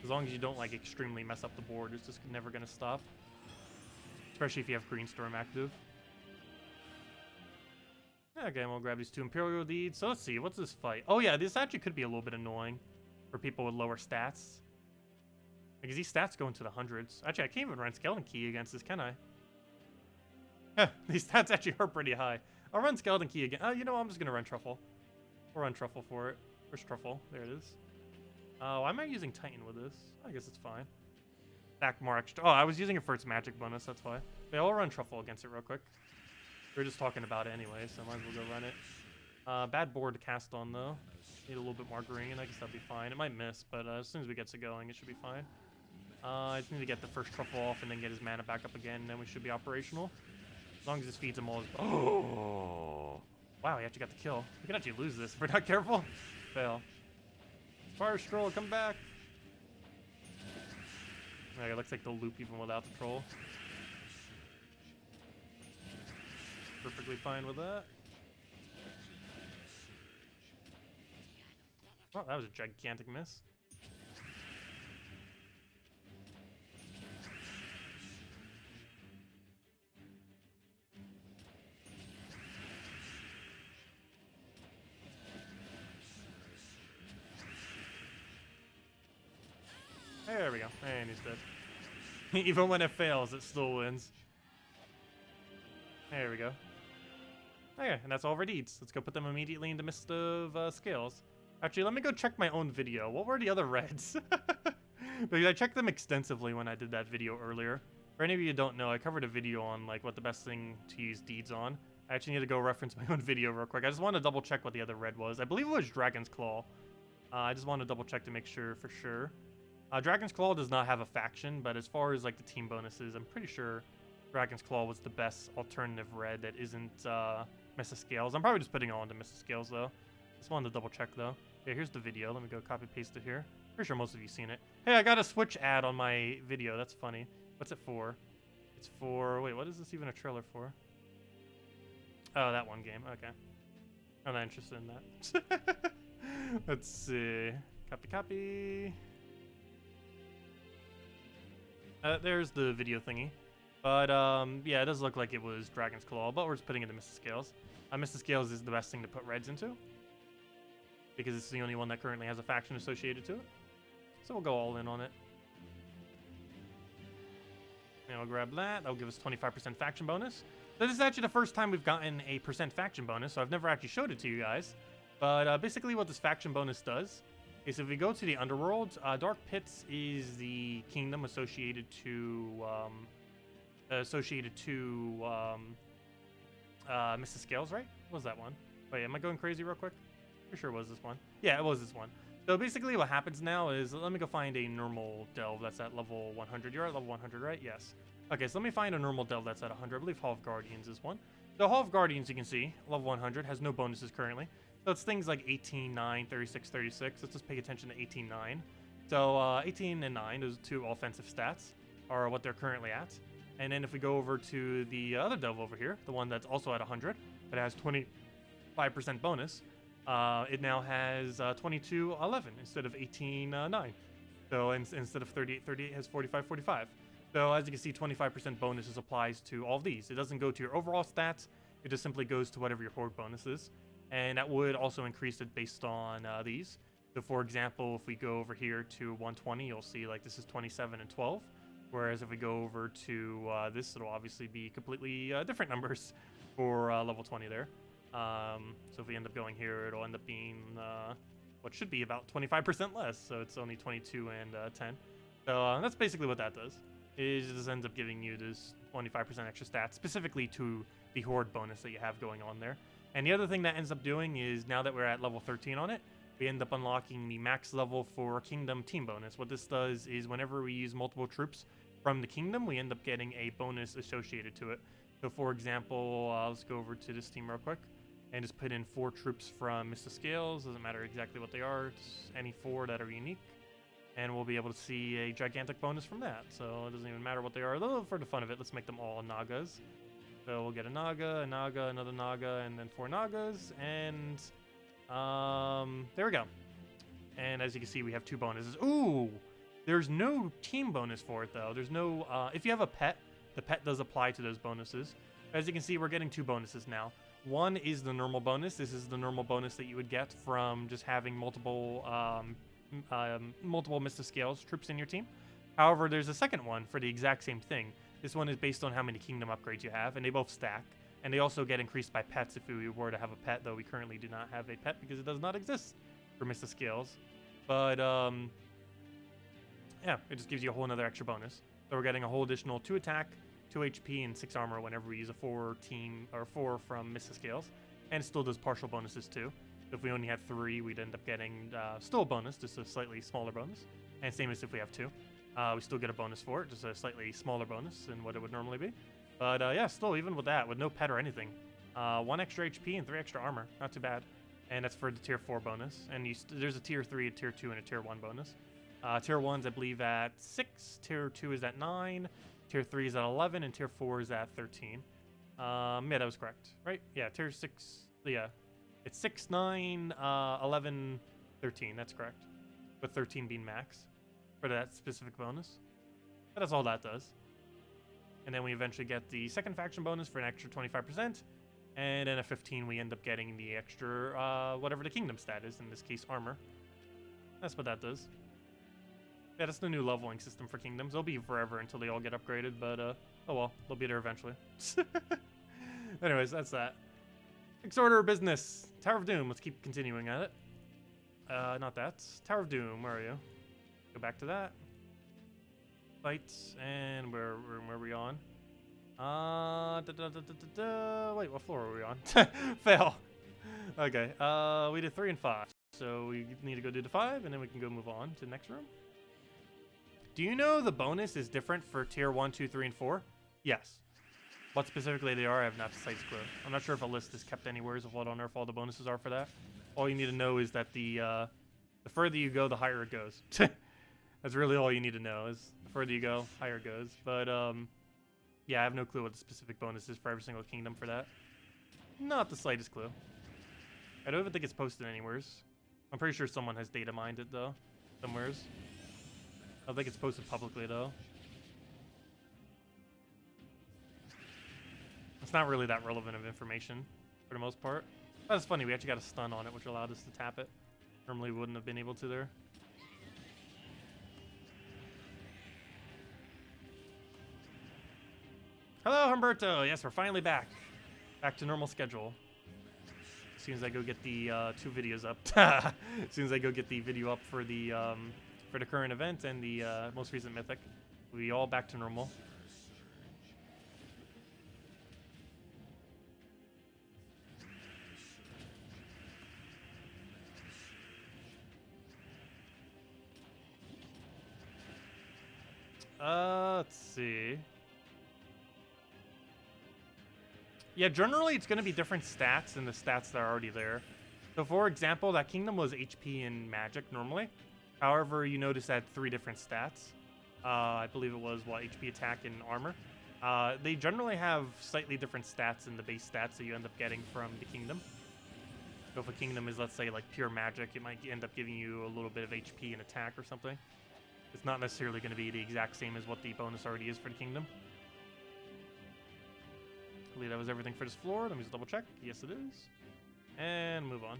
As long as you don't like extremely mess up the board, it's just never going to stop. Especially if you have Greenstorm active. Okay, we'll grab these 2 Imperial Deeds. So let's see, what's this fight? Oh yeah, this actually could be a little bit annoying for people with lower stats. Because these stats go into the hundreds. Actually, I can't even run Skeleton Key against this, can I? These stats actually are pretty high. I'll run Skeleton Key again. Oh, you know, I'm just going to run Truffle. We'll run Truffle for it. Where's Truffle? There it is. Why am I using Titan with this? I guess it's fine. Back more extra. Oh, I was using it for its magic bonus, that's why. Yeah, I'll run Truffle against it real quick. We were just talking about it anyway, so might as well go run it. Bad board to cast on, though. Need a little bit more green. I guess that'll be fine. It might miss, but as soon as we get it going, it should be fine. I just need to get the first Truffle off and then get his mana back up again, and then we should be operational. As long as this feeds him all. Oh! Wow, he actually got the kill. We could actually lose this if we're not careful. Fail. Fire Stroll, come back! Okay, it looks like they'll loop even without the troll. Perfectly fine with that. Well, that was a gigantic miss. There we go. And he's dead. Even when it fails, it still wins. There we go. Okay, and that's all of our deeds. Let's go put them immediately into Mist of Scales. Actually, let me go check my own video. What were the other reds? Because I checked them extensively when I did that video earlier. For any of you who don't know, I covered a video on like what the best thing to use deeds on. I actually need to go reference my own video real quick. I just want to double check what the other red was. I believe it was Dragon's Claw. I just want to double check to make sure for sure. Dragon's Claw does not have a faction, but as far as like the team bonuses, I'm pretty sure Dragon's Claw was the best alternative red that isn't Mesa Scales. I'm probably just putting it on to Mesa Scales though. Just wanted to double check though. Yeah, here's the video. Let me go copy paste it here. Pretty sure most of you seen it. Hey, I got a Switch ad on my video. That's funny. What's it for? It's for, wait, what is this even a trailer for? Oh, that one game. Okay. I'm not interested in that. Let's see. Copy. There's the video thingy. But, yeah, it does look like it was Dragon's Claw, but we're just putting it into Mr. Scales. Mr. Scales is the best thing to put reds into, because it's the only one that currently has a faction associated to it. So we'll go all in on it. And we'll grab that. That'll give us 25% faction bonus. So this is actually the first time we've gotten a % faction bonus, so I've never actually showed it to you guys. But basically what this faction bonus does is if we go to the Underworld, Dark Pits is the kingdom associated to Mr. Scales, right? What was that one? Wait, am I going crazy real quick? Pretty sure it was this one. Yeah, it was this one. So basically what happens now is, let me go find a normal delve that's at level 100. You're at level 100, right? Yes. Okay, so let me find a normal delve that's at 100. I believe Hall of Guardians is one. The Hall of Guardians, you can see, level 100, has no bonuses currently. So it's things like 18, 9, 36, 36. Let's just pay attention to 18, 9. So 18 and 9, those two offensive stats, are what they're currently at. And then if we go over to the other delve over here, the one that's also at 100, but has 25% bonus, it now has 22, 11 instead of 18, 9. So instead of 38, 38 has 45, 45. So as you can see, 25% bonuses applies to all of these. It doesn't go to your overall stats. It just simply goes to whatever your horde bonus is. And that would also increase it based on these. So for example, if we go over here to 120, you'll see like this is 27 and 12. Whereas if we go over to this, it'll obviously be completely different numbers for level 20 there. So if we end up going here, it'll end up being what should be about 25% less. So it's only 22 and 10. So that's basically what that does. It just ends up giving you this 25% extra stats, specifically to the horde bonus that you have going on there. And the other thing that ends up doing is, now that we're at level 13 on it, we end up unlocking the max level for Kingdom team bonus. What this does is whenever we use multiple troops from the Kingdom, we end up getting a bonus associated to it. So for example, let's go over to this team real quick and just put in 4 troops from Mr. Scales. Doesn't matter exactly what they are, just any 4 that are unique. And we'll be able to see a gigantic bonus from that. So it doesn't even matter what they are. Though for the fun of it, let's make them all Nagas. So we'll get a Naga, another Naga, and then 4 Nagas. And there we go. And as you can see, we have 2 bonuses. Ooh! There's no team bonus for it, though. There's no... if you have a pet, the pet does apply to those bonuses. As you can see, we're getting 2 bonuses now. One is the normal bonus. This is the normal bonus that you would get from just having multiple Mr. Scales troops in your team. However, there's a second one for the exact same thing. This one is based on how many kingdom upgrades you have, and they both stack. And they also get increased by pets if we were to have a pet, though we currently do not have a pet because it does not exist for Mr. Scales. But, yeah, it just gives you a whole another extra bonus. So we're getting a whole additional 2 attack, 2 HP, and 6 armor whenever we use a 4 from Mr. Scales. And it still does partial bonuses, too. If we only had 3, we'd end up getting still a bonus, just a slightly smaller bonus. And same as if we have 2. We still get a bonus for it, just a slightly smaller bonus than what it would normally be. But yeah, still, even with that, with no pet or anything, 1 extra HP and 3 extra armor. Not too bad. And that's for the tier 4 bonus. And there's a tier 3, a tier 2, and a tier 1 bonus. Tier 1's, I believe, at 6. Tier 2 is at 9. Tier 3 is at 11. And tier 4 is at 13. Yeah, that was correct, right? Yeah, tier 6. Yeah. It's 6, 9, 11, 13. That's correct. With 13 being max for that specific bonus. But that's all that does. And then we eventually get the second faction bonus for an extra 25%. And then at 15, we end up getting the extra, whatever the kingdom stat is, in this case, armor. That's what that does. Yeah, that's the new leveling system for kingdoms. It'll be forever until they all get upgraded, but, oh well, they'll be there eventually. Anyways, that's that. Next order of business. Tower of Doom. Let's keep continuing at it. Not that. Tower of Doom. Where are you? Go back to that. Fight. And where are we on? Wait, what floor are we on? Fail. Okay, we did 3 and 5. So we need to go do the 5, and then we can go move on to the next room. Do you know the bonus is different for tier 1, 2, 3, and 4? Yes. What specifically they are, I have not the slightest clue. I'm not sure if a list is kept anywhere of what on earth all the bonuses are for that. All you need to know is that the further you go, the higher it goes. That's really all you need to know, is the further you go, higher it goes. But, yeah, I have no clue what the specific bonus is for every single kingdom for that. Not the slightest clue. I don't even think it's posted anywheres. I'm pretty sure someone has data mined it, though. Somewheres. I don't think it's posted publicly, though. It's not really that relevant of information, for the most part. That's funny, we actually got a stun on it, which allowed us to tap it. Normally we wouldn't have been able to there. Hello, Humberto! Yes, we're finally back. Back to normal schedule. As soon as I go get the 2 videos up. As soon as I go get the video up for the current event and the most recent Mythic. We'll be all back to normal. Let's see. Yeah, generally it's going to be different stats than the stats that are already there. So for example, that kingdom was HP and magic normally. However, you notice that 3 different stats. I believe it was, what, HP, attack, and armor. They generally have slightly different stats in the base stats that you end up getting from the kingdom. So if a kingdom is, let's say, like pure magic, it might end up giving you a little bit of HP and attack or something. It's not necessarily going to be the exact same as what the bonus already is for the kingdom. I believe that was everything for this floor. Let me just double check. Yes, it is. And move on.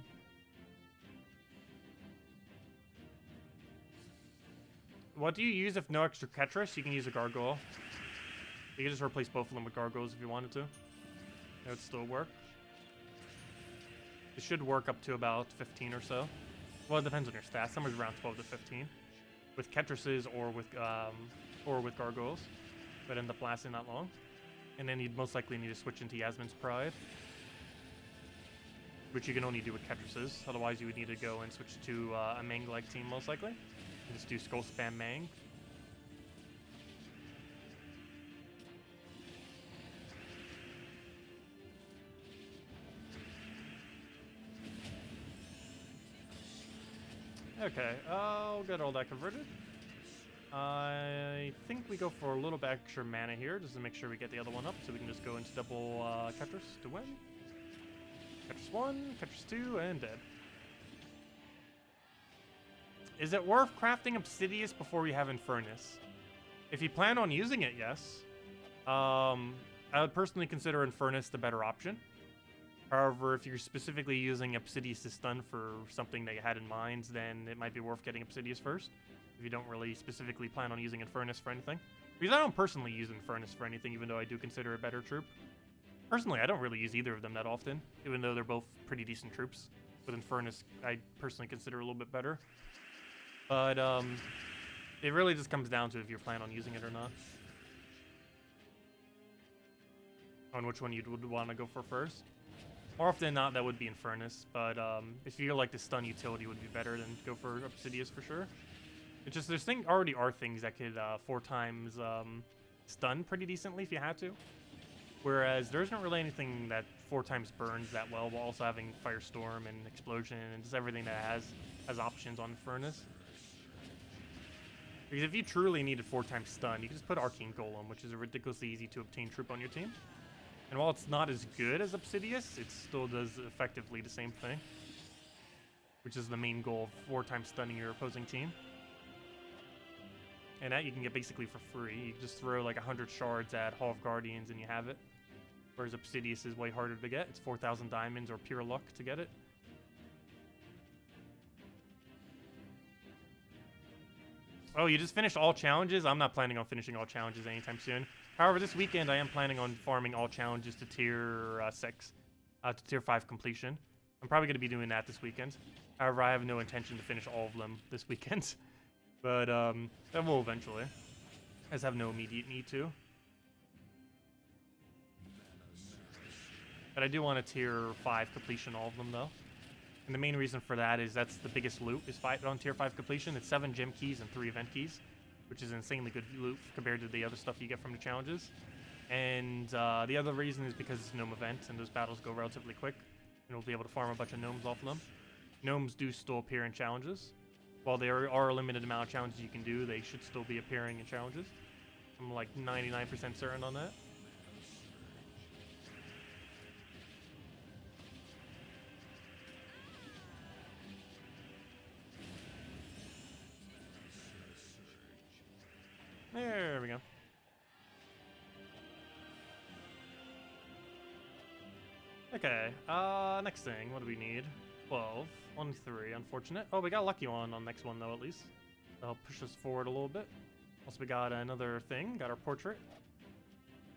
What do you use if no extra Ketris? You can use a gargoyle. You can just replace both of them with gargoyles if you wanted to. It would still work. It should work up to about 15 or so. Well, it depends on your stats. Somewhere around 12 to 15. With Ketrises or with gargoyles. But end up lasting that long. And then you'd most likely need to switch into Yasmin's Pride. Which you can only do with Ketrises. Otherwise you would need to go and switch to a Mang-like team most likely. And just do Skull Spam Mang. Okay, I'll get all that converted. I think we go for a little bit extra mana here, just to make sure we get the other one up, so we can just go into double Ketris to win. Ketris 1, Ketris 2, and dead. Is it worth crafting Obsidius before we have Infernus? If you plan on using it, yes. I would personally consider Infernus the better option. However, if you're specifically using Obsidius to stun for something that you had in mind, then it might be worth getting Obsidius first. If you don't really specifically plan on using Infernus for anything. Because I don't personally use Infernus for anything, even though I do consider it a better troop. Personally, I don't really use either of them that often, even though they're both pretty decent troops. With Infernus, I personally consider a little bit better. But, it really just comes down to if you plan on using it or not. On which one you would want to go for first. More often than not, that would be Infernus, but if you feel like the stun utility would be better, then go for Obsidius for sure. It's just, there's already are things that could 4 times stun pretty decently if you had to. Whereas there isn't really anything that 4 times burns that well, while also having Firestorm and Explosion and just everything that has options on Infernus. Because if you truly needed 4 times stun, you can just put Arcane Golem, which is a ridiculously easy to obtain troop on your team. And while it's not as good as Obsidius, it still does effectively the same thing. Which is the main goal of 4 times stunning your opposing team. And that you can get basically for free. You can just throw like 100 shards at Hall of Guardians and you have it. Whereas Obsidius is way harder to get. It's 4,000 diamonds or pure luck to get it. Oh, you just finished all challenges? I'm not planning on finishing all challenges anytime soon. However, this weekend I am planning on farming all challenges to tier 6. To tier 5 completion. I'm probably going to be doing that this weekend. However, I have no intention to finish all of them this weekend. But, I will eventually. I just have no immediate need to. But I do want a tier 5 completion, all of them though. And the main reason for that is that's the biggest loot is on tier 5 completion. It's 7 gem keys and 3 event keys, which is insanely good loot compared to the other stuff you get from the challenges. And the other reason is because it's gnome event and those battles go relatively quick. And we'll be able to farm a bunch of gnomes off of them. Gnomes do still appear in challenges. While there are a limited amount of challenges you can do, they should still be appearing in challenges. I'm like 99% certain on that. There we go. Okay, next thing, what do we need? 12, 1, 3, unfortunate. Oh, we got a lucky one on next one though, at least. That'll push us forward a little bit. Also, we got another thing, got our portrait.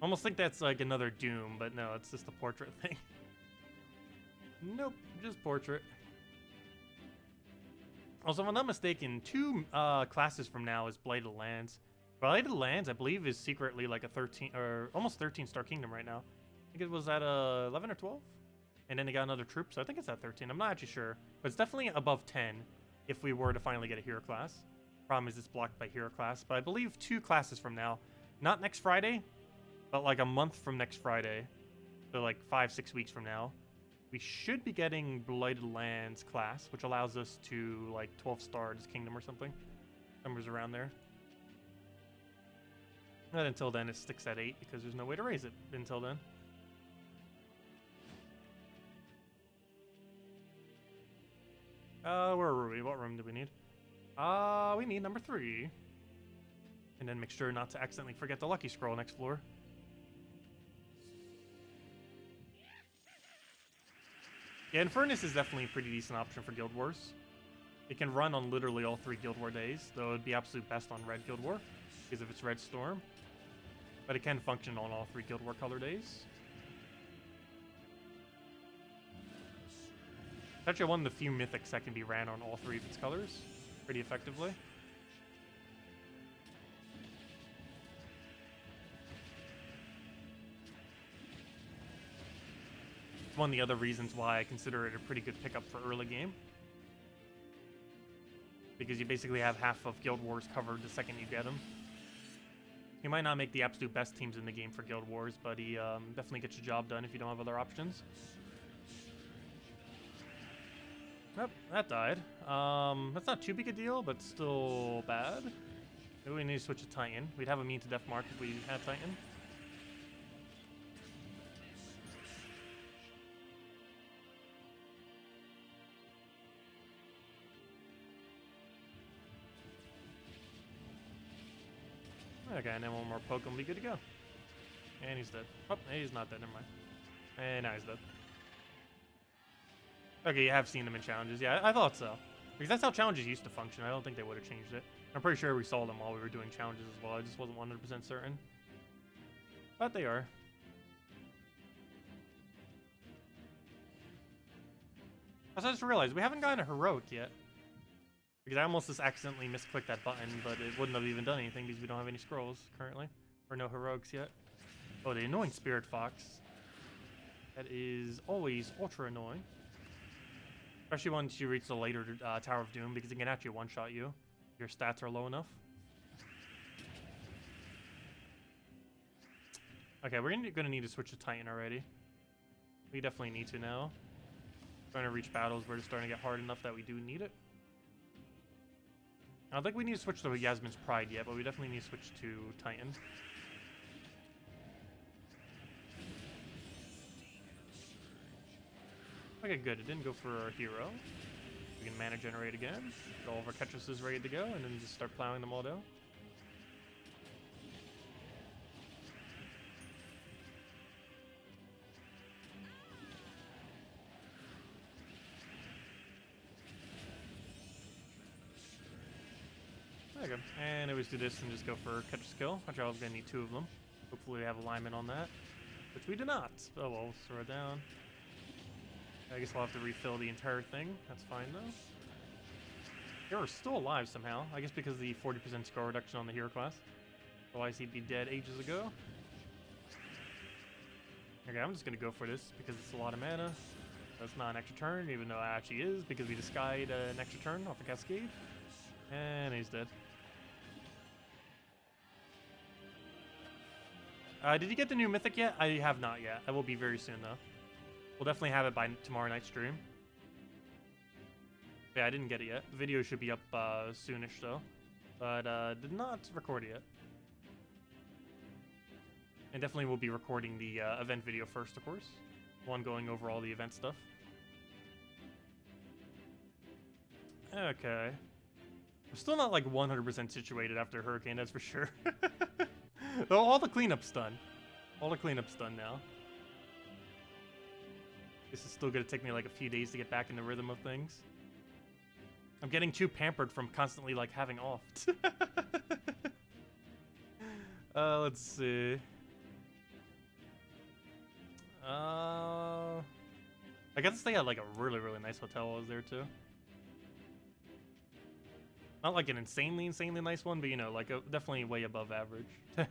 Almost think that's like another Doom, but no, it's just a portrait thing. Nope, just portrait. Also, if I'm not mistaken, 2 classes from now is Blighted Lands. Blighted Lands, I believe, is secretly like a 13 or almost 13 star kingdom right now. I think it was at 11 or 12, and then they got another troop, so I think it's at 13. I'm not actually sure, but it's definitely above 10 if we were to finally get a hero class. Problem is it's blocked by hero class, but I believe 2 classes from now, not next Friday, but like a month from next Friday, so like 5-6 weeks from now, we should be getting Blighted Lands class, which allows us to like 12 star this kingdom or something. Numbers around there. And until then, it sticks at 8 because there's no way to raise it until then. Where were we? What room do we need? We need number 3. And then make sure not to accidentally forget the lucky scroll next floor. Yeah, Infernus is definitely a pretty decent option for Guild Wars. It can run on literally all 3 Guild War days, though it'd be absolute best on Red Guild War because of its Red Storm. But it can function on all 3 Guild War color days. It's actually one of the few mythics that can be ran on all 3 of its colors pretty effectively. It's one of the other reasons why I consider it a pretty good pickup for early game. Because you basically have half of Guild Wars covered the second you get them. He might not make the absolute best teams in the game for Guild Wars, but he definitely gets your job done if you don't have other options. Yep, that died. That's not too big a deal, but still bad. Maybe we need to switch to Titan. We'd have a mean to death mark if we had Titan. Okay, and then one more poke and we'll be good to go. And he's dead. Oh, he's not dead, never mind. And now he's dead. Okay, you have seen them in challenges. Yeah, I thought so. Because that's how challenges used to function. I don't think they would have changed it. I'm pretty sure we saw them while we were doing challenges as well. I just wasn't 100% certain. But they are. I just realized we haven't gotten a heroic yet. Because I almost just accidentally misclicked that button, but it wouldn't have even done anything because we don't have any scrolls currently. Or no heroics yet. Oh, the annoying Spirit Fox. That is always ultra annoying. Especially once you reach the later Tower of Doom, because it can actually one-shot you if your stats are low enough. Okay, we're going to need to switch to Titan already. We definitely need to now. Trying to reach battles where it's starting to get hard enough that we do need it. I don't think we need to switch to Yasmin's Pride yet, but we definitely need to switch to Titan. Okay, good. It didn't go for our hero. We can mana generate again. Get all of our Ketruses ready to go, and then just start plowing them all down. There you go. And always do this and just go for Ketrus kill. Actually, I was going to need 2 of them. Hopefully we have alignment on that. Which we do not. Oh well, we'll throw it down. I guess we'll have to refill the entire thing. That's fine though. Hero's still alive somehow. I guess because of the 40% score reduction on the hero class. Otherwise he'd be dead ages ago. Okay, I'm just gonna go for this because it's a lot of mana. That's not an extra turn, even though it actually is, because we just skied an extra turn off a Cascade. And he's dead. Did you get the new Mythic yet? I have not yet. I will be very soon, though. We'll definitely have it by tomorrow night's stream. Yeah, I didn't get it yet. The video should be up soonish, though. But did not record it yet. And definitely will be recording the event video first, of course. One going over all the event stuff. Okay. I'm still not like 100% situated after Hurricane, that's for sure. Though all the cleanup's done. All the cleanup's done now. This is still gonna take me like a few days to get back in the rhythm of things. I'm getting too pampered from constantly like having off. Let's see. I got to stay at like a really, really nice hotel while I was there too. Not like an insanely nice one, but you know, like definitely way above average. What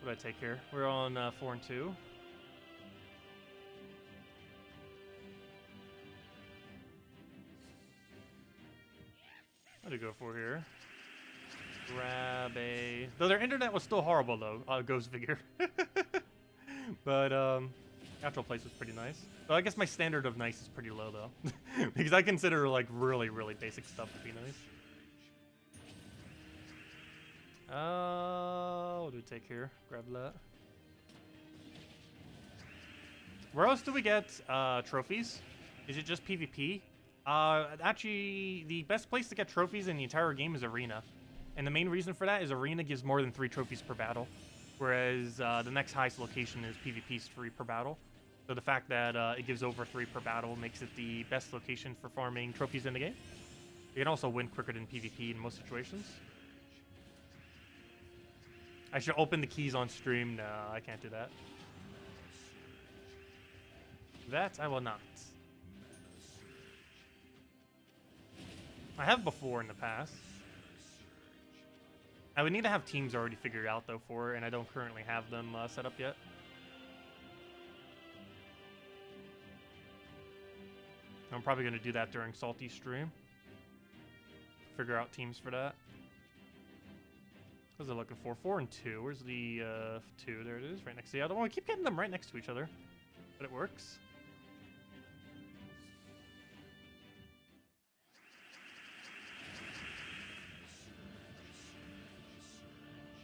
did I take here? We're on 4 and 2. What did I go for here? Grab a... Though their internet was still horrible though, goes figure. But actual place was pretty nice. So I guess my standard of nice is pretty low though. Because I consider like really, really basic stuff to be nice. What do we take here? Grab that. Where else do we get trophies? Is it just PvP? Actually, the best place to get trophies in the entire game is Arena. And the main reason for that is Arena gives more than 3 trophies per battle. Whereas the next highest location is PvP's 3 per battle. So the fact that it gives over 3 per battle makes it the best location for farming trophies in the game. You can also win quicker than PvP in most situations. I should open the keys on stream. No, I can't do that. That I will not. I have before in the past. I would need to have teams already figured out though for it, and I don't currently have them set up yet. I'm probably going to do that during Salty stream. Figure out teams for that. What was I looking for? 4 and 2. Where's the 2? There it is, right next to the other one. We keep getting them right next to each other, but it works.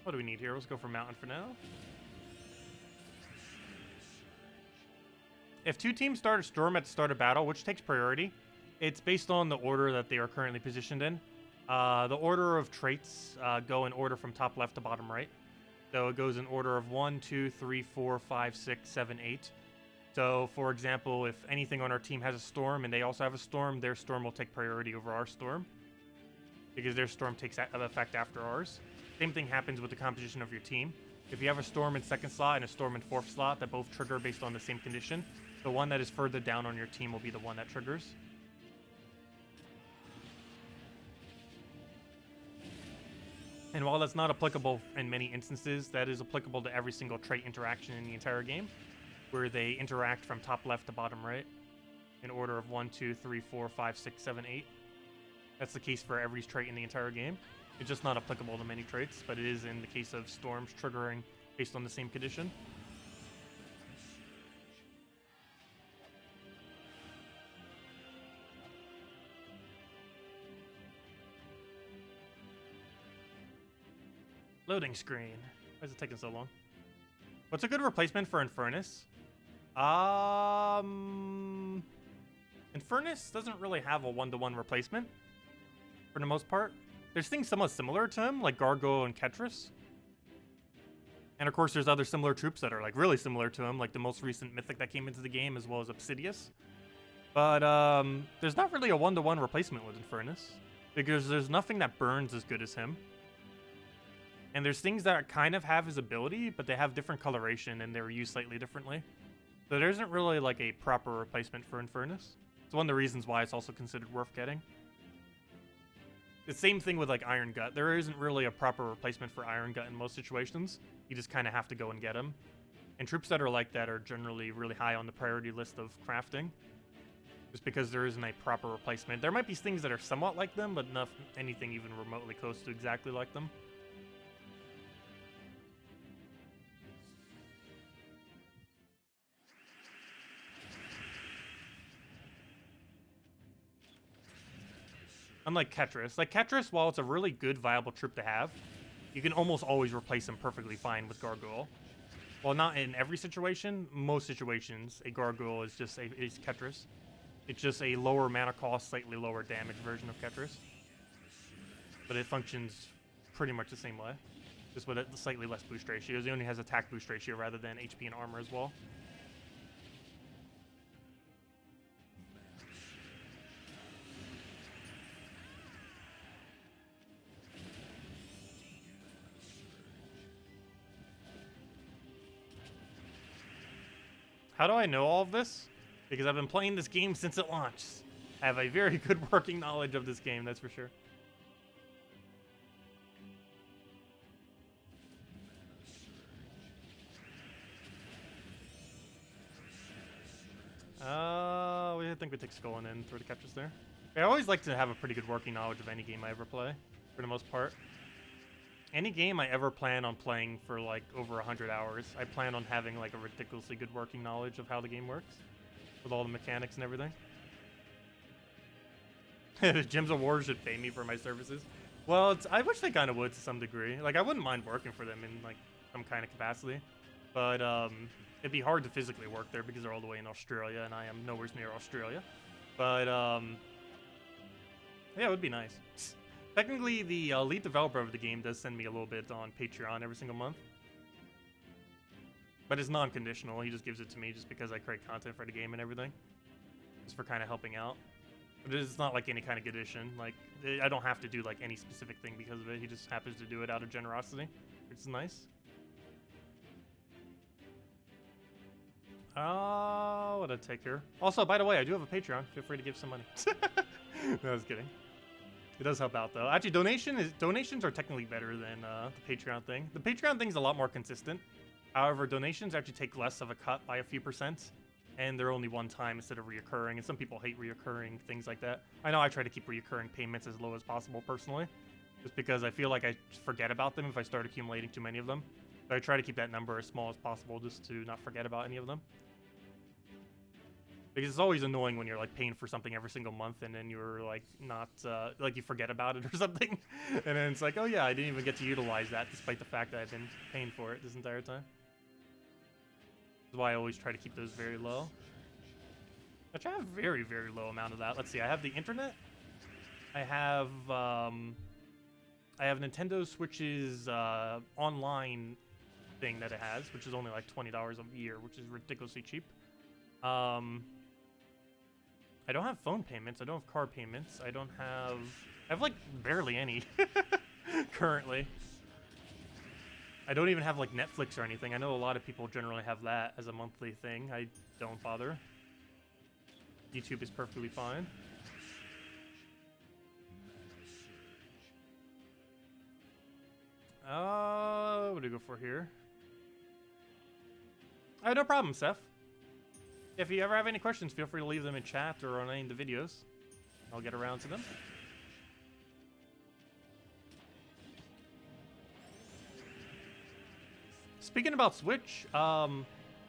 What do we need here? Let's go for Mountain for now. If 2 teams start a storm at the start of battle, which takes priority, it's based on the order that they are currently positioned in. The order of traits go in order from top left to bottom right. So it goes in order of 1, 2, 3, 4, 5, 6, 7, 8. So, for example, if anything on our team has a storm and they also have a storm, their storm will take priority over our storm. Because their storm takes effect after ours. Same thing happens with the composition of your team. If you have a storm in 2nd slot and a storm in 4th slot that both trigger based on the same condition, the one that is further down on your team will be the one that triggers. And while that's not applicable in many instances, that is applicable to every single trait interaction in the entire game, where they interact from top left to bottom right in order of 1, 2, 3, 4, 5, 6, 7, 8. That's the case for every trait in the entire game. It's just not applicable to many traits, but it is in the case of storms triggering based on the same condition. Loading screen. Why is it taking so long? What's a good replacement for Infernus? Infernus doesn't really have a one-to-one replacement for the most part. There's things somewhat similar to him, like Gargoyle and Ketris. And of course, there's other similar troops that are like really similar to him, like the most recent Mythic that came into the game, as well as Obsidius. But there's not really a one-to-one replacement with Infernus, because there's nothing that burns as good as him. And there's things that kind of have his ability, but they have different coloration and they're used slightly differently. So there isn't really like a proper replacement for Infernus. It's one of the reasons why it's also considered worth getting. The same thing with like Iron Gut. There isn't really a proper replacement for Iron Gut in most situations. You just kind of have to go and get him. And troops that are like that are generally really high on the priority list of crafting. Just because there isn't a proper replacement. There might be things that are somewhat like them, but not anything even remotely close to exactly like them. Unlike Ketris. Like, Ketris, while it's a really good, viable troop to have, you can almost always replace him perfectly fine with Gargoyle. Well, not in every situation. Most situations, a Gargoyle is just is Ketris. It's just a lower mana cost, slightly lower damage version of Ketris. But it functions pretty much the same way. Just with a slightly less boost ratios. He only has attack boost ratio rather than HP and armor as well. How do I know all of this? Because I've been playing this game since it launched. I have a very good working knowledge of this game, that's for sure. I think we take Skull and then throw the catches there. I always like to have a pretty good working knowledge of any game I ever play, for the most part. Any game I ever plan on playing for like over 100 hours, I plan on having like a ridiculously good working knowledge of how the game works. With all the mechanics and everything. The Gems of War should pay me for my services. Well, I wish they kind of would to some degree. Like, I wouldn't mind working for them in like some kind of capacity. But it'd be hard to physically work there because they're all the way in Australia and I am nowhere near Australia. But yeah, it would be nice. Technically, the lead developer of the game does send me a little bit on Patreon every single month. But it's non-conditional. He just gives it to me just because I create content for the game and everything. Just for kind of helping out. But it's not like any kind of condition. Like, I don't have to do like any specific thing because of it. He just happens to do it out of generosity, which is nice. Oh, what a take here. Also, by the way, I do have a Patreon. Feel free to give some money. No, I was kidding. It does help out, though. Actually, donations are technically better than the Patreon thing. The Patreon thing's a lot more consistent. However, donations actually take less of a cut by a few %, and they're only one time instead of reoccurring, and some people hate reoccurring things like that. I know I try to keep reoccurring payments as low as possible, personally, just because I feel like I forget about them if I start accumulating too many of them. So I try to keep that number as small as possible just to not forget about any of them. Because it's always annoying when you're like paying for something every single month and then you're like not like you forget about it or something, and then it's like, oh yeah, I didn't even get to utilize that despite the fact that I've been paying for it this entire time. That's why I always try to keep those very low. Actually, I have a very, very low amount of that. Let's see, I have the internet. I have Nintendo Switch's online thing that it has, which is only like $20 a year, which is ridiculously cheap. I don't have phone payments. I don't have car payments. I have like barely any currently. I don't even have like Netflix or anything. I know a lot of people generally have that as a monthly thing. I don't bother. YouTube is perfectly fine. What do we go for here? No problem, Seth. If you ever have any questions, feel free to leave them in chat or on any of the videos. I'll get around to them. Speaking about Switch,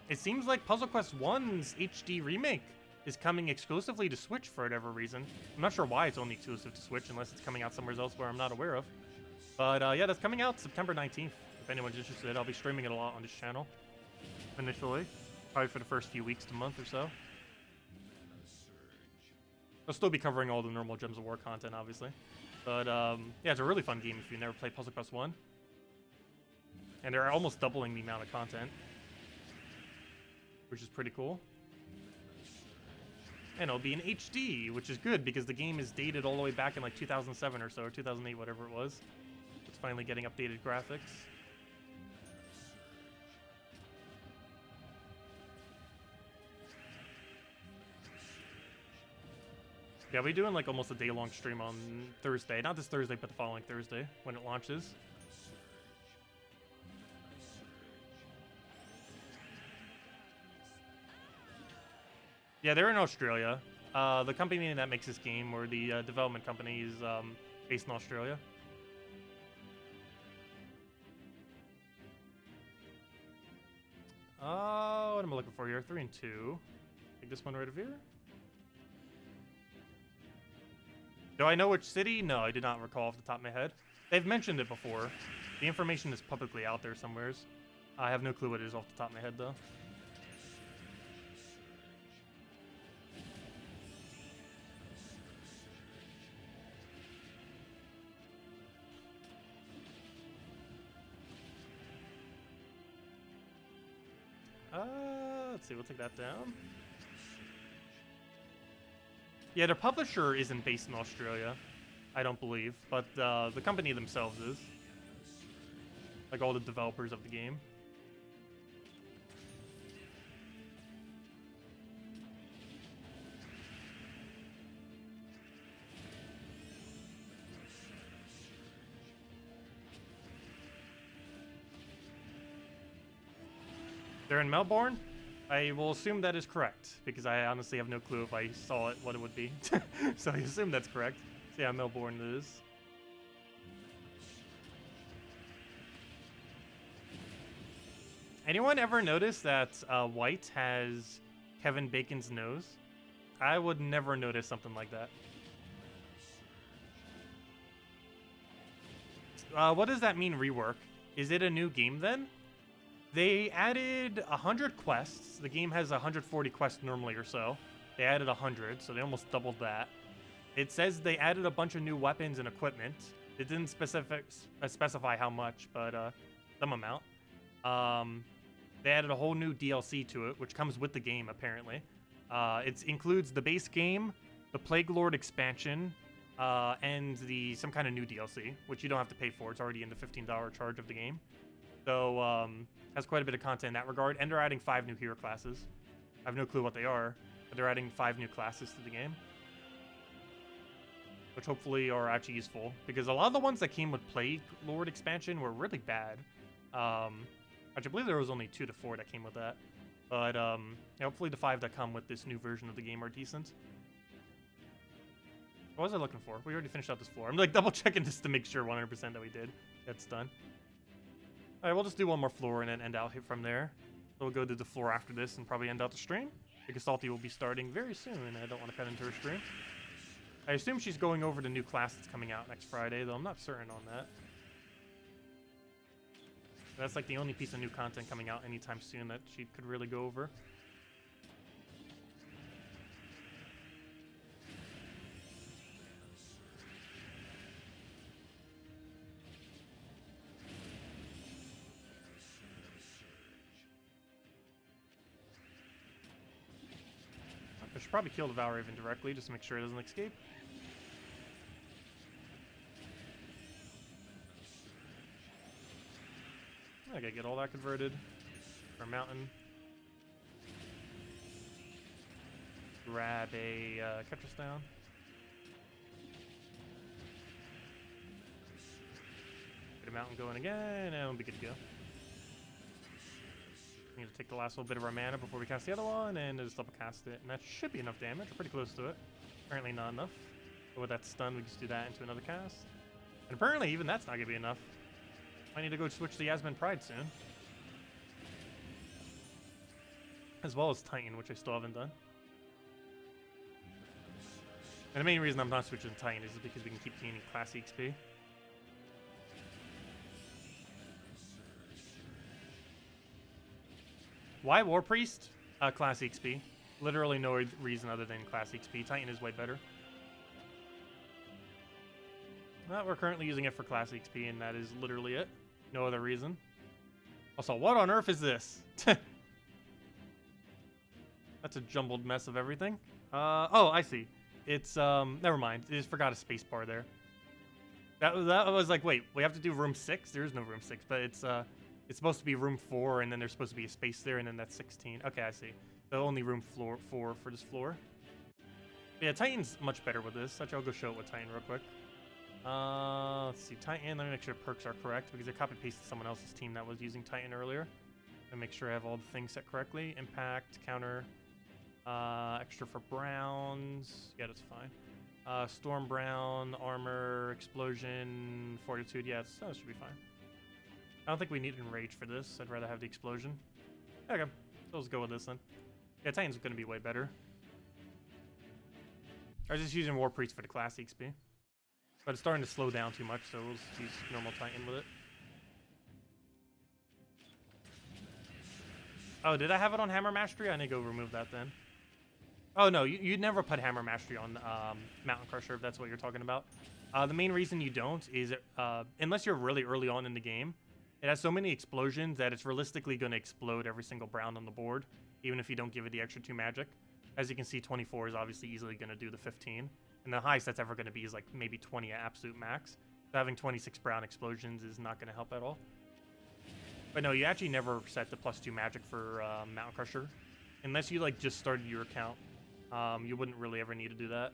it seems like Puzzle Quest 1's HD remake is coming exclusively to Switch for whatever reason. I'm not sure why it's only exclusive to Switch unless it's coming out somewhere else where I'm not aware of. But yeah, that's coming out September 19th. If anyone's interested, I'll be streaming it a lot on this channel initially. Probably for the first few weeks to month or so. I'll still be covering all the normal Gems of War content, obviously. But yeah, it's a really fun game if you never played Puzzle Quest 1. And they're almost doubling the amount of content, which is pretty cool. And it'll be in HD, which is good because the game is dated all the way back in like 2007 or so, or 2008, whatever it was. It's finally getting updated graphics. Yeah, we're doing like almost a day-long stream on Thursday. Not this Thursday, but the following Thursday when it launches. Yeah, they're in Australia. The company that makes this game, or the development company, is based in Australia. What am I looking for here? 3 and 2. Take this one right over here. Do I know which city? No, I did not recall off the top of my head. They've mentioned it before. The information is publicly out there somewheres. I have no clue what it is off the top of my head, though. Let's see, we'll take that down. Yeah, their publisher isn't based in Australia, I don't believe, but the company themselves is. Like all the developers of the game. They're in Melbourne? I will assume that is correct, because I honestly have no clue if I saw it what it would be. So I assume that's correct. So yeah, Melbourne it is. Anyone ever notice that White has Kevin Bacon's nose? I would never notice something like that. What does that mean, rework? Is it a new game then? They added 100 quests. The game has 140 quests normally or so. They added 100, so they almost doubled that. It says they added a bunch of new weapons and equipment. It didn't specify how much, but some amount. They added a whole new DLC to it, which comes with the game, apparently. It includes the base game, the Plague Lord expansion, and some kind of new DLC, which you don't have to pay for. It's already in the $15 charge of the game. So, has quite a bit of content in that regard. And they're adding 5 new hero classes. I have no clue what they are, but they're adding 5 new classes to the game, which hopefully are actually useful, because a lot of the ones that came with Plague Lord expansion were really bad. Actually, I believe there was only 2 to 4 that came with that. But yeah, hopefully the 5 that come with this new version of the game are decent. What was I looking for? We already finished out this floor. I'm like double checking just to make sure 100% that we did. That's done. Alright, we'll just do one more floor and then end out from there. So we'll go to the floor after this and probably end out the stream, because Salty will be starting very soon and I don't want to cut into her stream. I assume she's going over the new class that's coming out next Friday, though I'm not certain on that. That's like the only piece of new content coming out anytime soon that she could really go over. I should probably kill the Valraven directly just to make sure it doesn't escape. I gotta get all that converted for a mountain. Grab a Ketris down. Get a mountain going again, and we'll be good to go. We need to take the last little bit of our mana before we cast the other one, and just double cast it. And that should be enough damage. We're pretty close to it. Apparently not enough. But with that stun, we just do that into another cast. And apparently even that's not gonna be enough. I need to go switch to Yasmin Pride soon. As well as Titan, which I still haven't done. And the main reason I'm not switching to Titan is because we can keep gaining class XP. Why War Priest? Class XP. Literally no reason other than class XP. Titan is way better. Well, we're currently using it for class XP, and that is literally it. No other reason. Also, what on earth is this? That's a jumbled mess of everything. Oh, I see. It's, never mind. I just forgot a space bar there. That was like, wait, we have to do room 6? There is no room 6, but it's supposed to be room 4, and then there's supposed to be a space there, and then that's 16. Okay, I see. So only room 4 for this floor. But yeah, Titan's much better with this. Actually, I'll go show it with Titan real quick. Let's see, Titan, let me make sure perks are correct, because I copy-pasted someone else's team that was using Titan earlier. And make sure I have all the things set correctly. Impact, counter, Extra for browns. Yeah, that's fine. Storm brown, armor, explosion, fortitude. Yeah, that should be fine. I don't think we need enrage for this. I'd rather have the explosion. Okay, so let's go with this then. Yeah, Titan's gonna be way better. I was just using War Priest for the class XP. But it's starting to slow down too much, so we'll just use normal Titan with it. Oh, did I have it on Hammer Mastery? I need to go remove that then. Oh no, you'd never put Hammer Mastery on Mountain Crusher if that's what you're talking about. The main reason you don't is, unless you're really early on in the game, it has so many explosions that it's realistically going to explode every single brown on the board, even if you don't give it the extra 2 magic. As you can see, 24 is obviously easily going to do the 15. And the highest that's ever going to be is like maybe 20 at absolute max. So having 26 brown explosions is not going to help at all. But no, you actually never set the +2 magic for Mountain Crusher. Unless you like just started your account, you wouldn't really ever need to do that.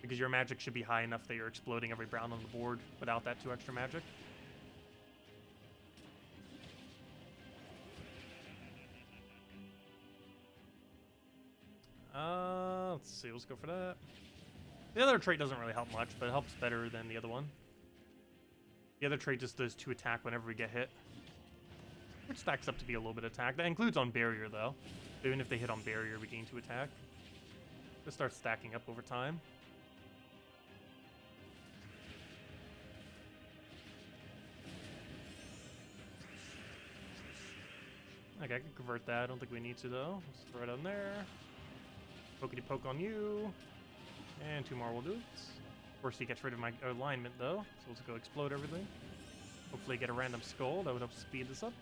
Because your magic should be high enough that you're exploding every brown on the board without that 2 extra magic. Let's see, let's go for that. The other trait doesn't really help much, but it helps better than the other one. The other trait just does 2 attack whenever we get hit, which stacks up to be a little bit of attack. That includes on barrier, though. Even if they hit on barrier, we gain 2 attack. Just start stacking up over time. Okay, I can convert that. I don't think we need to, though. Let's throw it on there. Pokety poke on you. And 2 more will do it. Of course, he gets rid of my alignment, though. So let's go explode everything. Hopefully get a random skull. That would help speed this up.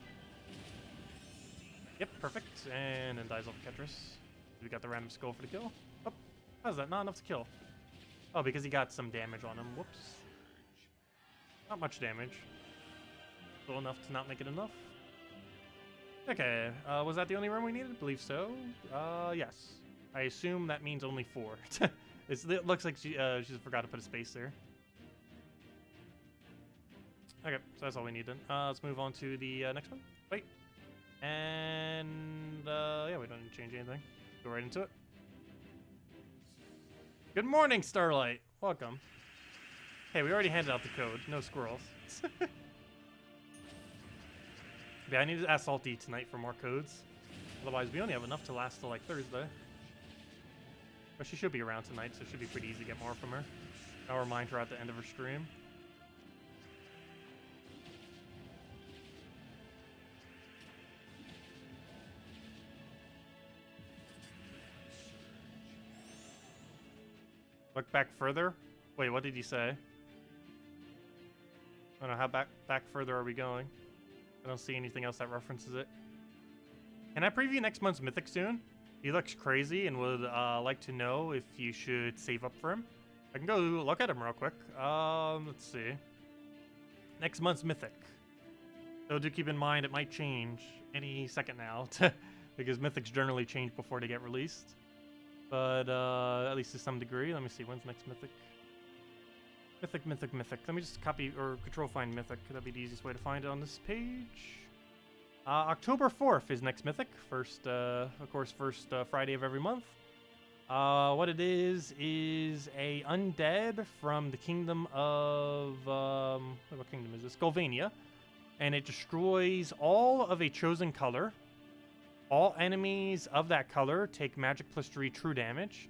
Yep, perfect. And then dies off Ketris. We got the random skull for the kill. Oh, how's that? Not enough to kill. Oh, because he got some damage on him. Whoops. Not much damage. Still enough to not make it enough. Okay, was that the only room we needed? I believe so. Yes. I assume that means only 4. It looks like she just forgot to put a space there. Okay, so that's all we need then. Let's move on to the next one. Wait. And, yeah, we don't need to change anything. Go right into it. Good morning, Starlight. Welcome. Hey, we already handed out the code. No squirrels. Yeah, I need to ask Salty tonight for more codes. Otherwise, we only have enough to last till like Thursday. But she should be around tonight, so it should be pretty easy to get more from her. I'll remind her at the end of her stream. Look back further? Wait, what did you say? I don't know, how back further are we going? I don't see anything else that references it. Can I preview next month's Mythic soon? He looks crazy and would like to know if you should save up for him. I can go look at him real quick. Let's see. Next month's Mythic. So do keep in mind it might change any second now, because Mythics generally change before they get released. But at least to some degree. Let me see, when's next Mythic? Mythic. Let me just copy or control find Mythic. That'd be the easiest way to find it on this page. October 4th is next Mythic. First, of course, first Friday of every month. What it is a undead from the kingdom of, what kingdom is this? Golvania. And it destroys all of a chosen color. All enemies of that color take magic +3 true damage.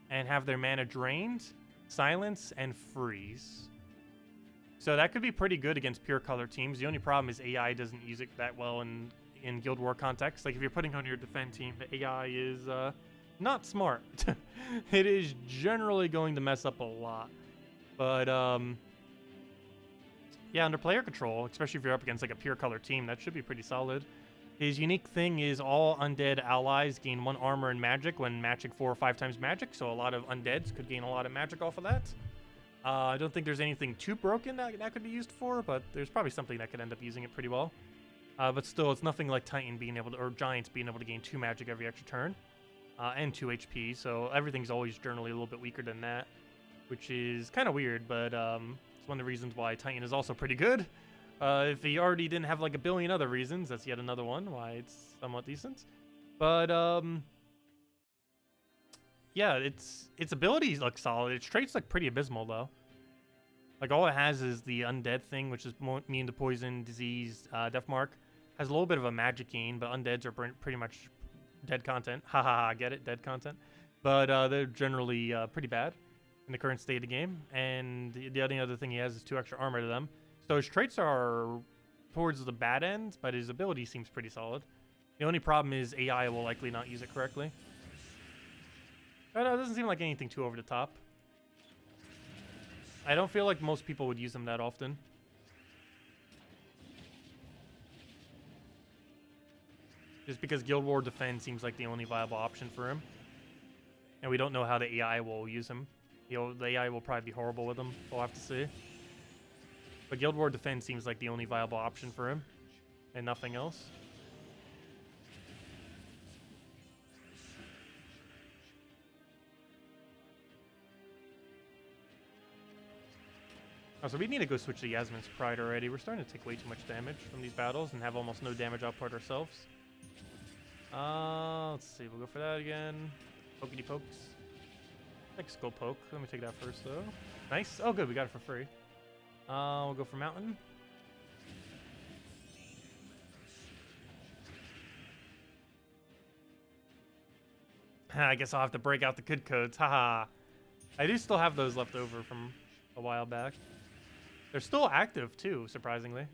And have their mana drained, silence, and freeze. So that could be pretty good against pure color teams. The only problem is AI doesn't use it that well in Guild War context. Like if you're putting on your defend team, the AI is not smart. It is generally going to mess up a lot. But yeah, under player control, especially if you're up against like a pure color team, that should be pretty solid. His unique thing is all undead allies gain 1 armor and magic when matching 4 or 5 times magic. So a lot of undeads could gain a lot of magic off of that. I don't think there's anything too broken that could be used for, but there's probably something that could end up using it pretty well. But still, it's nothing like Titan being able to, or Giants being able to gain 2 magic every extra turn, and 2 HP. So everything's always generally a little bit weaker than that, which is kind of weird, but it's one of the reasons why Titan is also pretty good. If he already didn't have like a billion other reasons, that's yet another one why it's somewhat decent. But yeah, its abilities look solid. Its traits look pretty abysmal though. Like all it has is the undead thing, which is immune to poison, disease, death mark. Has a little bit of a magic gain, but undeads are pretty much dead content. Haha, get it, dead content. But they're generally pretty bad in the current state of the game. And the only other thing he has is 2 extra armor to them. So his traits are towards the bad end, but his ability seems pretty solid. The only problem is AI will likely not use it correctly. But it doesn't seem like anything too over the top. I don't feel like most people would use them that often. Just because Guild War Defend seems like the only viable option for him. And we don't know how the AI will use him. The AI will probably be horrible with him. We'll have to see. But Guild War Defend seems like the only viable option for him. And nothing else. Oh, so we need to go switch to Yasmin's Pride already. We're starting to take way too much damage from these battles and have almost no damage output ourselves. Let's see. We'll go for that again. Pokey pokes. Let's go poke. Let me take that first, though. Nice. Oh, good. We got it for free. We'll go for Mountain. I guess I'll have to break out the good codes. Haha. I do still have those left over from a while back. They're still active, too, surprisingly.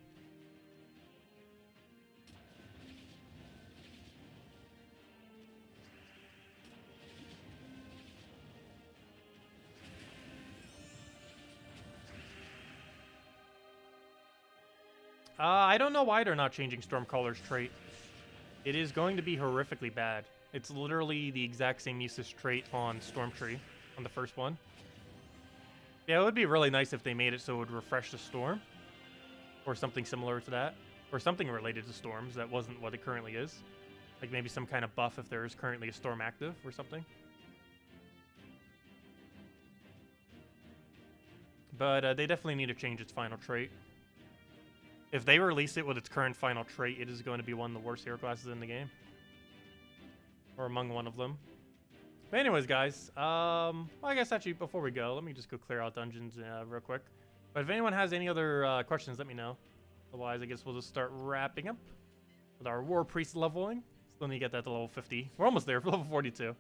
I don't know why they're not changing Stormcaller's trait. It is going to be horrifically bad. It's literally the exact same usage trait on Stormtree, on the first one. Yeah, it would be really nice if they made it so it would refresh the storm. Or something similar to that. Or something related to storms that wasn't what it currently is. Like maybe some kind of buff if there is currently a storm active or something. But they definitely need to change its final trait. If they release it with its current final trait, it is going to be one of the worst hero classes in the game. Or among one of them. But anyways, guys, well, I guess actually before we go, let me just go clear out dungeons real quick. But if anyone has any other questions, let me know. Otherwise, I guess we'll just start wrapping up with our War Priest leveling. Still need to get that to level 50. We're almost there for level 42.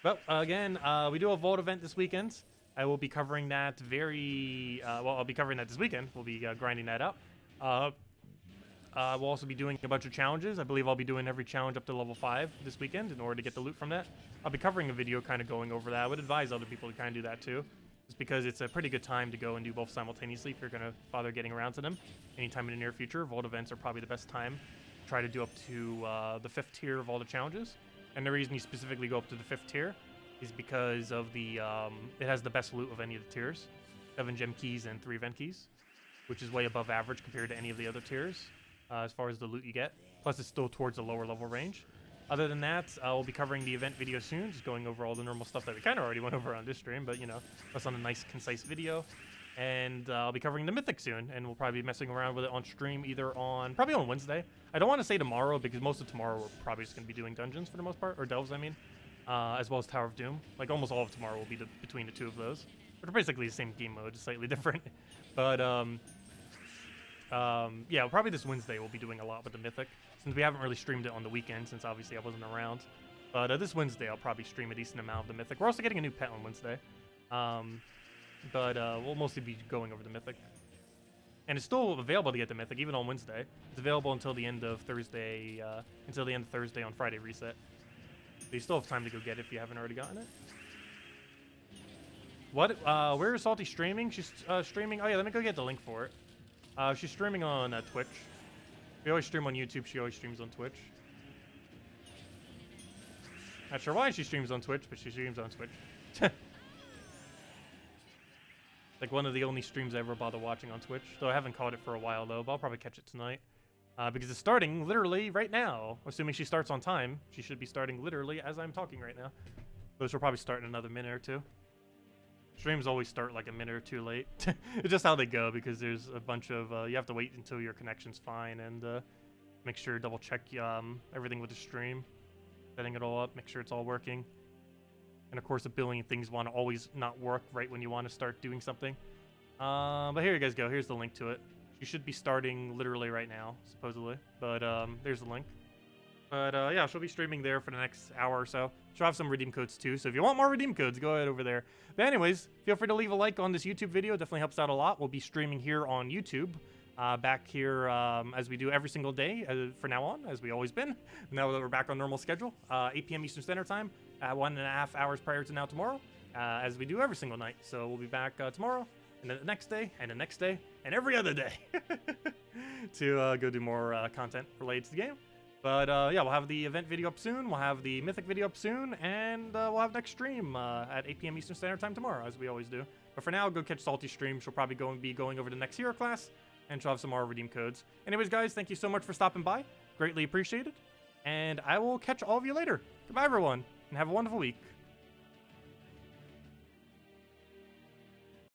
But again, we do a Vault event this weekend. I will be covering that well, I'll be covering that this weekend. We'll be grinding that out. We'll also be doing a bunch of challenges. I believe I'll be doing every challenge up to level 5 this weekend in order to get the loot from that. I'll be covering a video kind of going over that. I would advise other people to kind of do that too. Just because it's a pretty good time to go and do both simultaneously if you're going to bother getting around to them. Anytime in the near future, Vault events are probably the best time to try to do up to the 5th tier of all the challenges. And the reason you specifically go up to the 5th tier is because of the, it has the best loot of any of the tiers. 7 gem keys and 3 event keys, which is way above average compared to any of the other tiers as far as the loot you get. Plus, it's still towards the lower level range. Other than that, we'll be covering the event video soon, just going over all the normal stuff that we kind of already went over on this stream, but, you know, that's on a nice, concise video. And I'll be covering the Mythic soon, and we'll probably be messing around with it on stream probably on Wednesday. I don't want to say tomorrow, because most of tomorrow we're probably just going to be doing dungeons for the most part, or delves, I mean, as well as Tower of Doom. Like, almost all of tomorrow will be between the two of those. They're basically the same game mode, just slightly different. But, yeah, probably this Wednesday we'll be doing a lot with the Mythic, since we haven't really streamed it on the weekend, since obviously I wasn't around. But this Wednesday I'll probably stream a decent amount of the Mythic. We're also getting a new pet on Wednesday. But we'll mostly be going over the Mythic. And it's still available to get the Mythic, even on Wednesday. It's available until the end of Thursday, on Friday reset. So you still have time to go get it if you haven't already gotten it. What? Where is Salty streaming? She's streaming. Oh yeah, let me go get the link for it. She's streaming on Twitch. We always stream on YouTube. She always streams on Twitch. Not sure why she streams on Twitch, but she streams on Twitch. Like one of the only streams I ever bother watching on Twitch. Though I haven't caught it for a while though, but I'll probably catch it tonight. Because it's starting literally right now. Assuming she starts on time. She should be starting literally as I'm talking right now. But she'll probably start in another minute or two. Streams always start like a minute or two late. It's just how they go because there's a bunch of, you have to wait until your connection's fine and Make sure double check everything with the stream, setting it all up, make sure it's all working. And of course, a billion things want to always not work right when you want to start doing something. But here you guys go. Here's the link to it. You should be starting literally right now, supposedly. But there's the link. But yeah, she'll be streaming there for the next hour or so. She'll have some redeem codes too. So if you want more redeem codes, go ahead over there. But anyways, feel free to leave a like on this YouTube video. It definitely helps out a lot. We'll be streaming here on YouTube. Back here as we do every single day for now on, as we always been. Now that we're back on normal schedule, 8 p.m. Eastern Standard Time, 1.5 hours prior to now tomorrow, as we do every single night. So we'll be back tomorrow, and then the next day, and the next day, and every other day to go do more content related to the game. But yeah, we'll have the event video up soon, we'll have the Mythic video up soon, and we'll have next stream at 8 p.m. Eastern Standard Time tomorrow, as we always do. But for now, go catch Salty's stream. She'll probably be going over the next hero class, and she'll have some more redeem codes. Anyways, guys, thank you so much for stopping by. Greatly appreciated. And I will catch all of you later. Goodbye, everyone, and have a wonderful week.